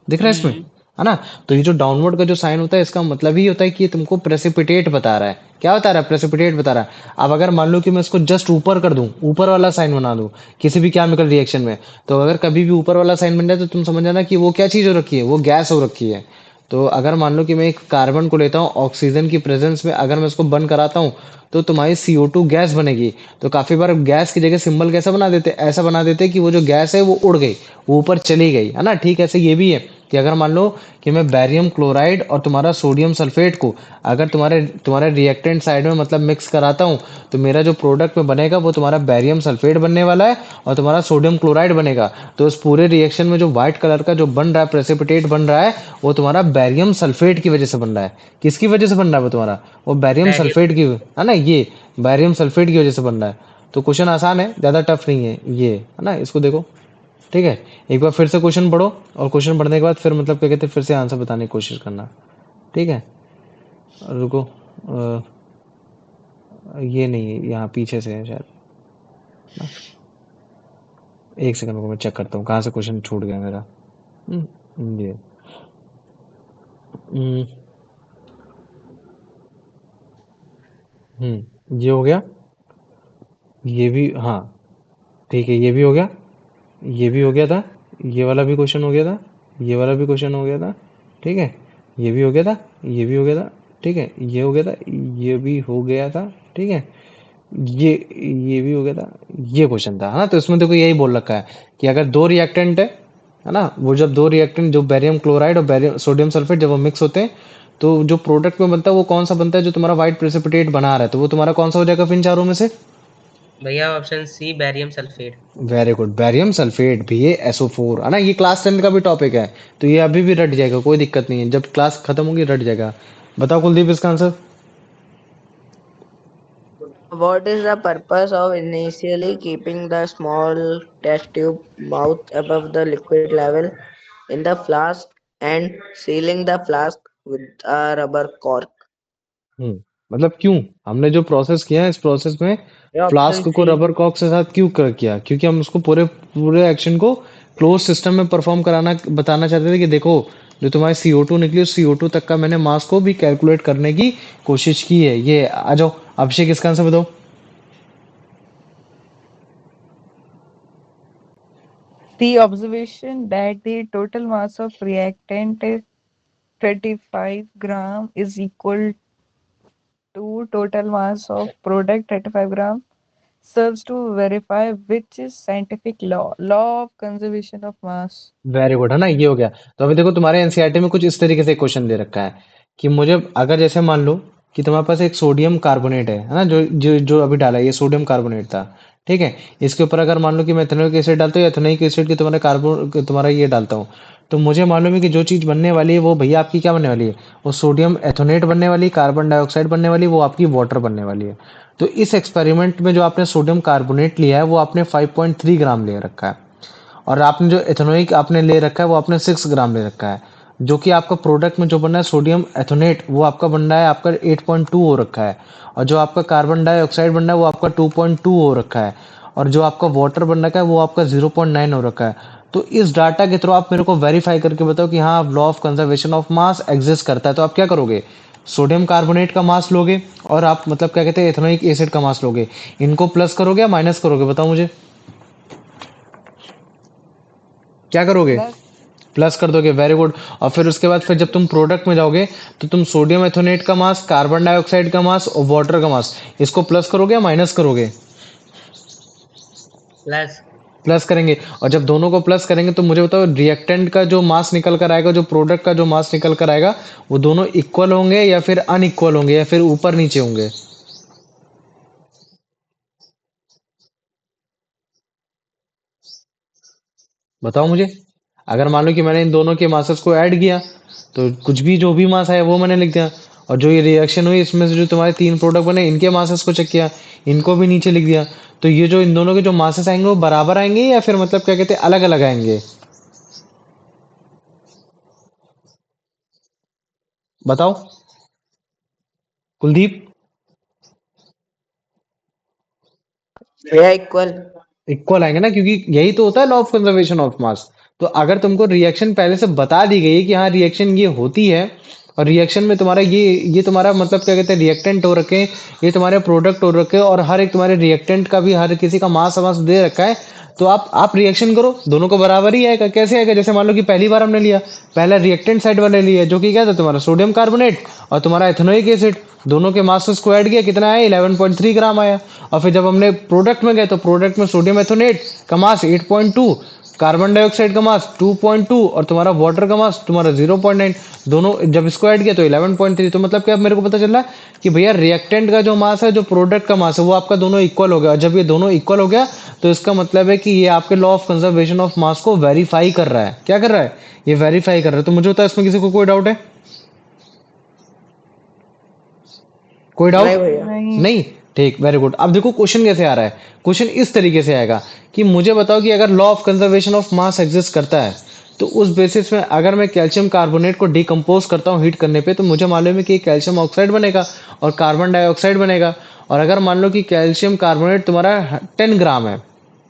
दिख रहा है इसमें, हम्म। है ना। तो ये जो डाउनवर्ड का जो साइन होता है, इसका मतलब ही होता है कि ये तुमको प्रेसिपिटेट बता रहा है। क्या बता रहा है? प्रेसिपिटेट बता रहा है। अब अगर मान लो कि मैं इसको जस्ट ऊपर कर दूं, ऊपर वाला साइन बना दूं किसी भी केमिकल रिएक्शन में, तो अगर कभी भी ऊपर वाला साइन बन जाए तो तुम समझ जाना कि वो क्या चीज हो रखी है, वो गैस हो रखी है। तो अगर मान लो कि मैं एक कार्बन को लेता हूँ ऑक्सीजन की प्रेजेंस में, अगर मैं इसको बंद कराता हूँ तो तुम्हारी CO2 गैस बनेगी। तो काफी बार गैस की जगह सिंबल कैसा बना देते, ऐसा बना देते कि वो जो गैस है वो उड़ गई, वो ऊपर चली गई, है ना। ठीक ऐसे ये भी है कि अगर मान लो कि मैं बैरियम क्लोराइड और तुम्हारा सोडियम सल्फेट को अगर तुम्हारे तुम्हारे रिएक्टेंट साइड में मतलब मिक्स कराता हूँ, तो मेरा जो प्रोडक्ट में बनेगा वो तुम्हारा बैरियम सल्फेट बनने वाला है और तुम्हारा सोडियम क्लोराइड बनेगा। तो इस पूरे रिएक्शन में जो व्हाइट कलर का जो बन रहा है, प्रेसिपिटेट बन रहा है, वो तुम्हारा बैरियम सल्फेट की वजह से बन रहा है। किसकी वजह से बन रहा है वो तुम्हारा, वो बैरियम बैरियम। सल्फेट की, है ना, ये बैरियम सल्फेट की वजह से बन रहा है। तो क्वेश्चन आसान है, ज्यादा टफ नहीं है ये, है ना, इसको देखो। ठीक है, एक बार फिर से क्वेश्चन पढ़ो और क्वेश्चन पढ़ने के बाद फिर मतलब क्या कहते हैं, फिर से आंसर बताने की कोशिश करना। ठीक है, रुको, ये नहीं है, यहाँ पीछे से है शायद। एक सेकंड को मैं चेक करता हूँ कहाँ से क्वेश्चन छूट गया मेरा। ये हम्म, ये हो गया, ये भी, हाँ ठीक है, ये भी हो गया, ये भी हो गया था, ये वाला भी क्वेश्चन हो गया था, ये वाला भी क्वेश्चन हो गया था। ठीक है, ये भी हो गया था, ये भी हो गया था। ठीक है, ये हो गया था, ये भी हो गया था। ठीक है, ये ये भी हो गया था, ये क्वेश्चन था, है ना। तो इसमें देखो यही बोल रखा है कि अगर दो रिएक्टेंट है ना, वो जब दो रिएक्टेंट जो बैरियम क्लोराइड और बैरियम सोडियम सल्फेट जब वो मिक्स होते हैं, तो जो प्रोडक्ट में बनता है वो कौन सा बनता है, जो तुम्हारा व्हाइट प्रेसिपिटेट बना रहा है, तो वो तुम्हारा कौन सा हो जाएगा फिर इन चारों में से। भैया option C barium sulphate. Very good, barium sulphate भी, ये SO4, है ना। ये क्लास 10 का भी टॉपिक है, तो ये अभी भी रट जाएगा, कोई दिक्कत नहीं है, जब क्लास खत्म होगी रट जाएगा। बताओ कुलदीप इसका answer. What is the purpose of initially keeping the small test tube mouth above the liquid level in the flask and sealing the flask with a rubber cork? मतलब क्यों हमने जो प्रोसेस किया है, इस प्रोसेस में ये ऑप्शन फ्लास्क को सी। रबर कॉक के साथ क्यों किया, क्योंकि हम उसको पूरे पूरे एक्शन को क्लोज सिस्टम में परफॉर्म कराना बताना चाहते थे कि देखो जो तुम्हारी CO2 निकली, उस CO2 तक का मैंने मास को भी कैलकुलेट करने की कोशिश की है। ये आ जाओ, अभिषेक इसका आंसर बताओ। The observation that the total mass of reactant 35 gram is equal to total mass of product 35 gram serves to verify which is scientific law of conservation of mass. Very good, है ना, ये हो गया। तो अभी देखो तुम्हारे एनसीईआरटी में कुछ इस तरीके से क्वेश्चन दे रखा है कि मुझे अगर जैसे मान लो कि तुम्हारे पास एक सोडियम कार्बोनेट है ना, जो जो जो अभी डाला है, ये सोडियम कार्बोनेट था। ठीक है, इसके ऊपर अगर मान लो कि मैं एथेनोइक एसिड डालता हूँ, एथेनोइक एसिड की तुम्हारे कार्बन तुम्हारा ये डालता हूँ, तो मुझे मालूम है कि जो चीज बनने वाली है वो भैया आपकी क्या बनने वाली है, वो सोडियम एथोनेट बनने वाली है, कार्बन डाइऑक्साइड बनने वाली है, वो आपकी वाटर बनने वाली है। तो इस एक्सपेरिमेंट में जो आपने सोडियम कार्बोनेट लिया है वो आपने 5.3 ग्राम ले रखा है, और आपने जो एथेनोइक आपने ले रखा है वो आपने 6 ग्राम ले रखा है, जो कि आपका प्रोडक्ट में जो बन रहा है सोडियम एथोनेट वो आपका बन रहा है आपका 8.2 हो रखा है, और जो आपका कार्बन डाइऑक्साइड बन रहा है वो आपका 2.2 हो रखा है, और जो आपका वाटर बन रखा है वो आपका 0.9 हो रखा है। तो इस डाटा के थ्रू आप मेरे को वेरीफाई करके बताओ कि हाँ law of conservation of mass exist करता है। तो आप क्या करोगे, सोडियम कार्बोनेट का मास लोगे और आप मतलब क्या कहते हैं एथेनोइक एसिड का मास लोगे, इनको प्लस करोगे या माइनस करोगे, बताओ मुझे क्या करोगे। Plus, प्लस कर दोगे, वेरी गुड। और फिर उसके बाद फिर जब तुम प्रोडक्ट में जाओगे तो तुम सोडियम एथोनेट का मास, कार्बन डाइऑक्साइड का मास और वाटर का मास, इसको प्लस करोगे या माइनस करोगे। प्लस। प्लस करेंगे, और जब दोनों को प्लस करेंगे तो मुझे बताओ रिएक्टेंट का जो मास निकल कर आएगा, जो प्रोडक्ट का जो मास निकल कर आएगा, वो दोनों इक्वल होंगे या फिर अनइक्वल होंगे या फिर ऊपर नीचे होंगे, बताओ मुझे। अगर मान लो कि मैंने इन दोनों के मासेस को ऐड किया, तो कुछ भी जो भी मास आया वो मैंने लिख दिया, और जो ये रिएक्शन हुई इसमें से जो तुम्हारे तीन प्रोडक्ट बने इनके मासेस को चेक किया, इनको भी नीचे लिख दिया, तो ये जो इन दोनों के जो मासेस आएंगे वो बराबर आएंगे या फिर मतलब क्या कहते हैं अलग अलग आएंगे, बताओ कुलदीप। Yeah, equal. इक्वल आएंगे ना, क्योंकि यही तो होता है law of conservation of mass. तो अगर तुमको रिएक्शन पहले से बता दी गई है कि हाँ रिएक्शन ये होती है, और रिएक्शन में तुम्हारा ये तुम्हारा मतलब क्या कहते हैं रिएक्टेंट हो रखे, ये तुम्हारे प्रोडक्ट हो रखे, और हर एक तुम्हारे रिएक्टेंट का भी हर किसी का मास वास दे रखा है, तो आप रिएक्शन करो, दोनों को बराबर ही आएगा। कैसे आएगा? जैसे मान लो कि पहली बार हमने लिया, पहला रिएक्टेंट साइड वाले लिया जो कि क्या था तुम्हारा सोडियम कार्बोनेट और तुम्हारा एथेनोइक एसिड, दोनों के मासेस को ऐड किया, कितना आया? 11.3 ग्राम आया। और फिर जब हमने प्रोडक्ट में गए तो प्रोडक्ट में सोडियम एथोनेट का मास 8.2, कार्बन डाइऑक्साइड का मास 2.2 और तुम्हारा वाटर का मास तुम्हारा 0.9, दोनों जब इसको ऐड किया तो 11.3। तो मतलब क्या मेरे को पता चल रहा है कि भैया रिएक्टेंट का जो मास है, जो प्रोडक्ट का मास है, वो आपका दोनों इक्वल हो गया। और जब ये दोनों इक्वल हो गया तो इसका मतलब है कि ये आपके लॉ ऑफ कंजर्वेशन ऑफ मास को वेरीफाई कर रहा है। क्या कर रहा है? ये वेरीफाई कर रहा है। तो मुझे होता है इसमें किसी को कोई डाउट है? कोई डाउट? नहीं भैया। नहीं। नहीं? ठीक, वेरी गुड। अब देखो क्वेश्चन कैसे आ रहा है। क्वेश्चन इस तरीके से आएगा कि मुझे बताओ कि अगर law of conservation of mass exist करता है तो उस बेसिस में अगर मैं कैल्शियम कार्बोनेट को डिकम्पोज करता हूँ हीट करने पे, तो मुझे मालूम है कि कैल्शियम ऑक्साइड बनेगा और कार्बन डाइऑक्साइड बनेगा। और अगर मान लो कि कैल्शियम कार्बोनेट तुम्हारा 10 ग्राम है,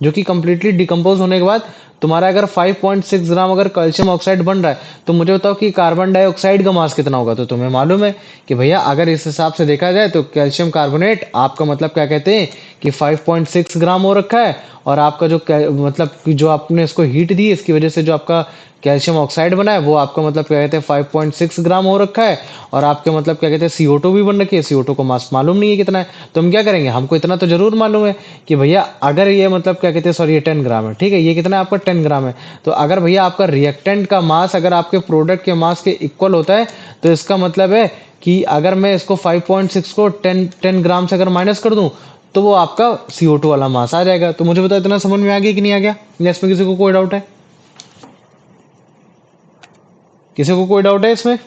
जो कि कंप्लीटली डिकम्पोज होने के बाद तुम्हारा अगर 5.6 ग्राम अगर कैल्शियम ऑक्साइड बन रहा है, तो मुझे बताओ कि कार्बन डाइऑक्साइड का मास कितना होगा। तो तुम्हें मालूम है कि भैया अगर इस हिसाब से देखा जाए तो कैल्शियम कार्बोनेट आपका मतलब क्या कहते हैं कि 5.6 ग्राम हो रखा है। और आपका जो मतलब कि जो आपने इसको हीट दी इसकी वजह से जो आपका कैल्शियम ऑक्साइड बना है वो आपका मतलब क्या कहते हैं 5.6 ग्राम हो रखा है। और आपके मतलब क्या कहते हैं CO2 भी बन रखी है, CO2 को मास मालूम नहीं है कितना है। तो हम क्या करेंगे, हमको इतना तो जरूर मालूम है कि भैया अगर ये मतलब क्या कहते हैं, सॉरी ये 10 ग्राम है, ठीक है, ये कितना है आपका 10 ग्राम है। तो अगर भैया आपका रिएक्टेंट का मास अगर आपके प्रोडक्ट के मास के इक्वल होता है, तो इसका मतलब है कि अगर मैं इसको 5.6 को 10 ग्राम से अगर माइनस कर दूं तो वो आपका CO2 वाला मास आ जाएगा। तो मुझे बताओ इतना समझ में आ गया कि नहीं आ गया, या इसमें किसी को कोई डाउट है? किसी को कोई डाउट है इसमें?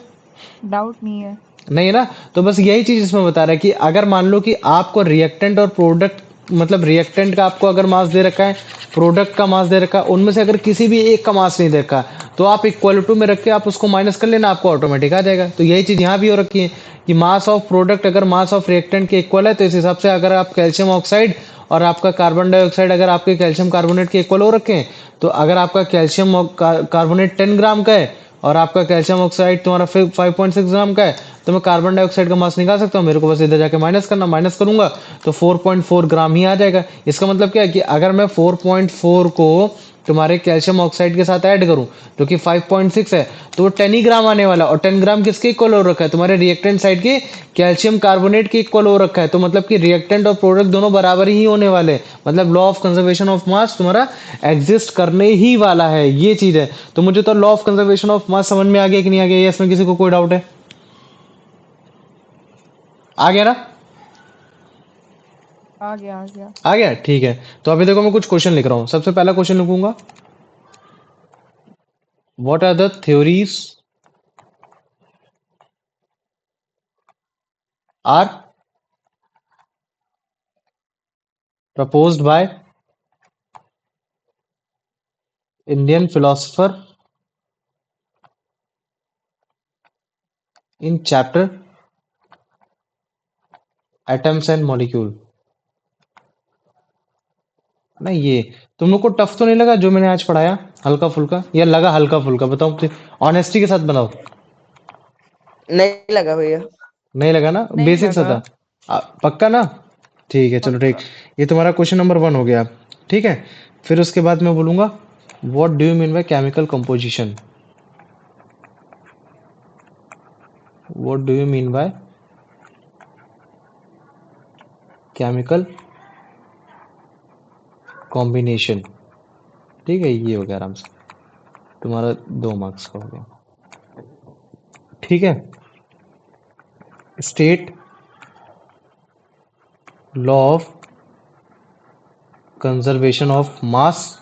डाउट नहीं है। नहीं है ना? तो बस यही चीज इसमें बता रहा है कि अगर मान लो कि आपको रिएक्टेंट और प्रोडक्ट मतलब रिएक्टेंट का आपको अगर मास दे रखा है, प्रोडक्ट का मास दे रखा है, उनमें से अगर किसी भी एक का मास नहीं दे रखा है, तो आप इक्वलिटी में रख के आप उसको माइनस कर लेना, आपको ऑटोमेटिक आ जाएगा। तो यही चीज यहाँ भी हो रखी है कि मास ऑफ प्रोडक्ट अगर मास ऑफ रिएक्टेंट के इक्वल है, तो इस हिसाब से अगर आप कैल्शियम ऑक्साइड और आपका कार्बन डाइऑक्साइड अगर आपके कैल्शियम कार्बोनेट के इक्वल हो रखे हैं, तो अगर आपका कैल्शियम कार्बोनेट 10 ग्राम का है और आपका कैल्शियम ऑक्साइड तुम्हारा 5.6 ग्राम का है, तो मैं कार्बन डाइऑक्साइड का मास निकाल सकता हूँ। मेरे को बस इधर जाके माइनस करना, माइनस करूंगा तो 4.4 ग्राम ही आ जाएगा। इसका मतलब क्या है कि अगर मैं 4.4 को तुम्हारे कैल्शियम ऑक्साइड के साथ ऐड करूं जो कि 5.6 है, तो वो 10 ही ग्राम आने वाला। और 10 ग्राम किसके इक्वल हो रखा है? तुम्हारे रिएक्टेंट साइड के कैल्शियम कार्बोनेट के इक्वल हो रखा है। तो मतलब कि रिएक्टेंट और प्रोडक्ट दोनों बराबर ही होने वाले हैं। मतलब लॉ ऑफ कंजर्वेशन ऑफ मास तुम्हारा एग्जिस्ट करने ही वाला है, ये चीज है। तो मुझे तो लॉ ऑफ कंजर्वेशन ऑफ मास समझ में आ गया कि नहीं आ गया, इसमें किसी को कोई डाउट है? आ गया ना? आ गया आ गया। आ गया, ठीक है। तो अभी देखो मैं कुछ क्वेश्चन लिख रहा हूं। सबसे पहला क्वेश्चन लिखूंगा, what are the theories are proposed by Indian philosopher in chapter atoms and molecule. नहीं, ये तुम लोग को टफ तो नहीं लगा जो मैंने आज पढ़ाया? हल्का फुल्का या लगा हल्का फुल्का? बताओ, ऑनेस्टी के साथ बताओ। नहीं लगा भैया। नहीं लगा ना? नहीं बेसिक सा लगा। था। पक्का ना? ठीक है, चलो ठीक। पक्का। ये तुम्हारा क्वेश्चन नंबर 1 हो गया। ठीक है, फिर उसके बाद मैं बोलूंगा what do you mean by chemical composition. What do you mean by chemical combination. ठीक है, ये हो गया आराम से, तुम्हारा 2 मार्क्स का हो गया। ठीक है, state law of conservation of mass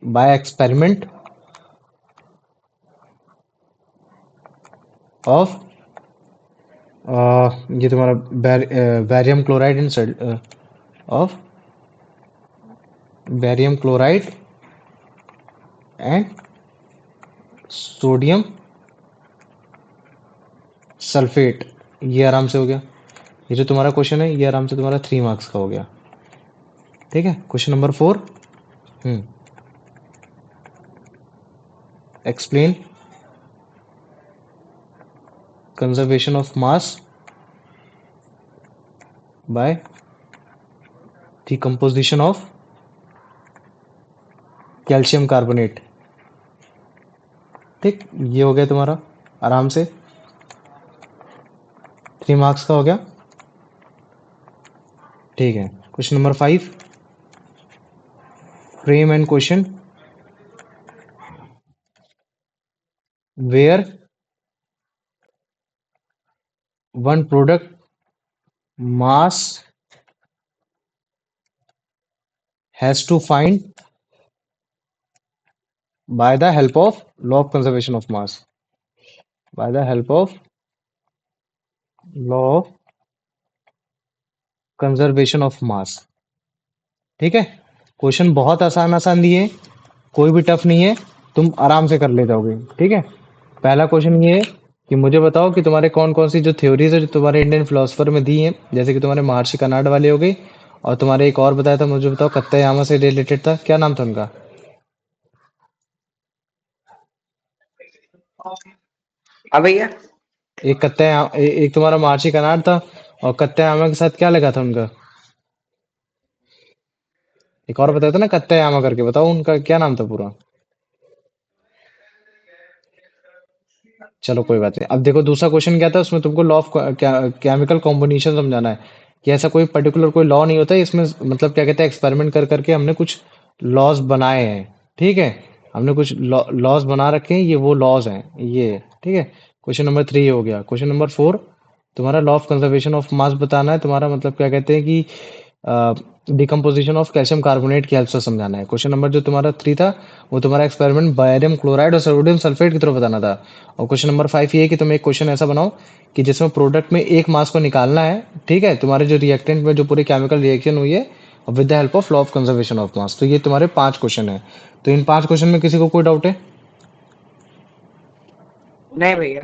by experiment of ये तुम्हारा barium chloride in of barium chloride and sodium sulphate. ये आराम से हो गया। ये जो तुम्हारा क्वेश्चन है ये आराम से तुम्हारा 3 मार्क्स का हो गया। ठीक है, question number 4, explain conservation of mass by decomposition of calcium carbonate. ठीक, ये हो गया तुम्हारा आराम से 3 मार्क्स का हो गया। ठीक है, question number 5, frame and question. Where one product mass has to find by the help of law of conservation of mass, by the help of law of conservation of mass। ठीक है, क्वेश्चन बहुत आसान आसान दिए, कोई भी टफ नहीं है, तुम आराम से कर ले जाओगे। ठीक है, पहला क्वेश्चन ये है कि मुझे बताओ कि तुम्हारे कौन कौन सी जो थ्योरीज है जो तुम्हारे इंडियन फिलोसफर में दी हैं, जैसे कि तुम्हारे महर्षि कर्नाड वाले हो गई, और तुम्हारे एक और बताया था, मुझे बताओ कत्तायामा से रिलेटेड था, क्या नाम था उनका? हाँ भैया, एक तुम्हारा महर्षि कर्नाड था, और कत्तायामा के साथ क्या लगा था उनका? एक और बताया था ना कत्तायामा करके, बताओ उनका क्या नाम था पूरा? चलो कोई बात नहीं। अब देखो दूसरा क्वेश्चन क्या था, उसमें तुमको लॉ ऑफ केमिकल कॉम्बिनेशन समझाना है कि ऐसा कोई पर्टिकुलर कोई लॉ नहीं होता है इसमें, मतलब क्या कहते हैं, एक्सपेरिमेंट कर करके हमने कुछ लॉज बनाए हैं। ठीक है, हमने कुछ लॉज बना रखे हैं, ये वो लॉज हैं ये। ठीक है, क्वेश्चन नंबर 3 हो गया। क्वेश्चन नंबर 4 तुम्हारा लॉ ऑफ कंजर्वेशन ऑफ मास बताना है, तुम्हारा मतलब क्या कहते हैं कि डिकम्पोजिशन ऑफ कैल्शियम कार्बोनेट की हेल्प से समझाना है। क्वेश्चन नंबर जो तुम्हारा 3 था वो तुम्हारा एक्सपेरिमेंट बायरियम क्लोराइड और सोडियम सल्फेट की तरफ बताना था। और क्वेश्चन नंबर 5 ये है कि तुम एक क्वेश्चन ऐसा बनाओ कि जिसमें प्रोडक्ट में एक मास को निकालना है। ठीक है, तुम्हारे जो रिएक्टेंट में जो पूरी केमिकल रिएक्शन हुई है with the help of law of conservation of mass. तो ये तुम्हारे 5 क्वेश्चन है। तो इन 5 क्वेश्चन में किसी को कोई डाउट है? नहीं भैया।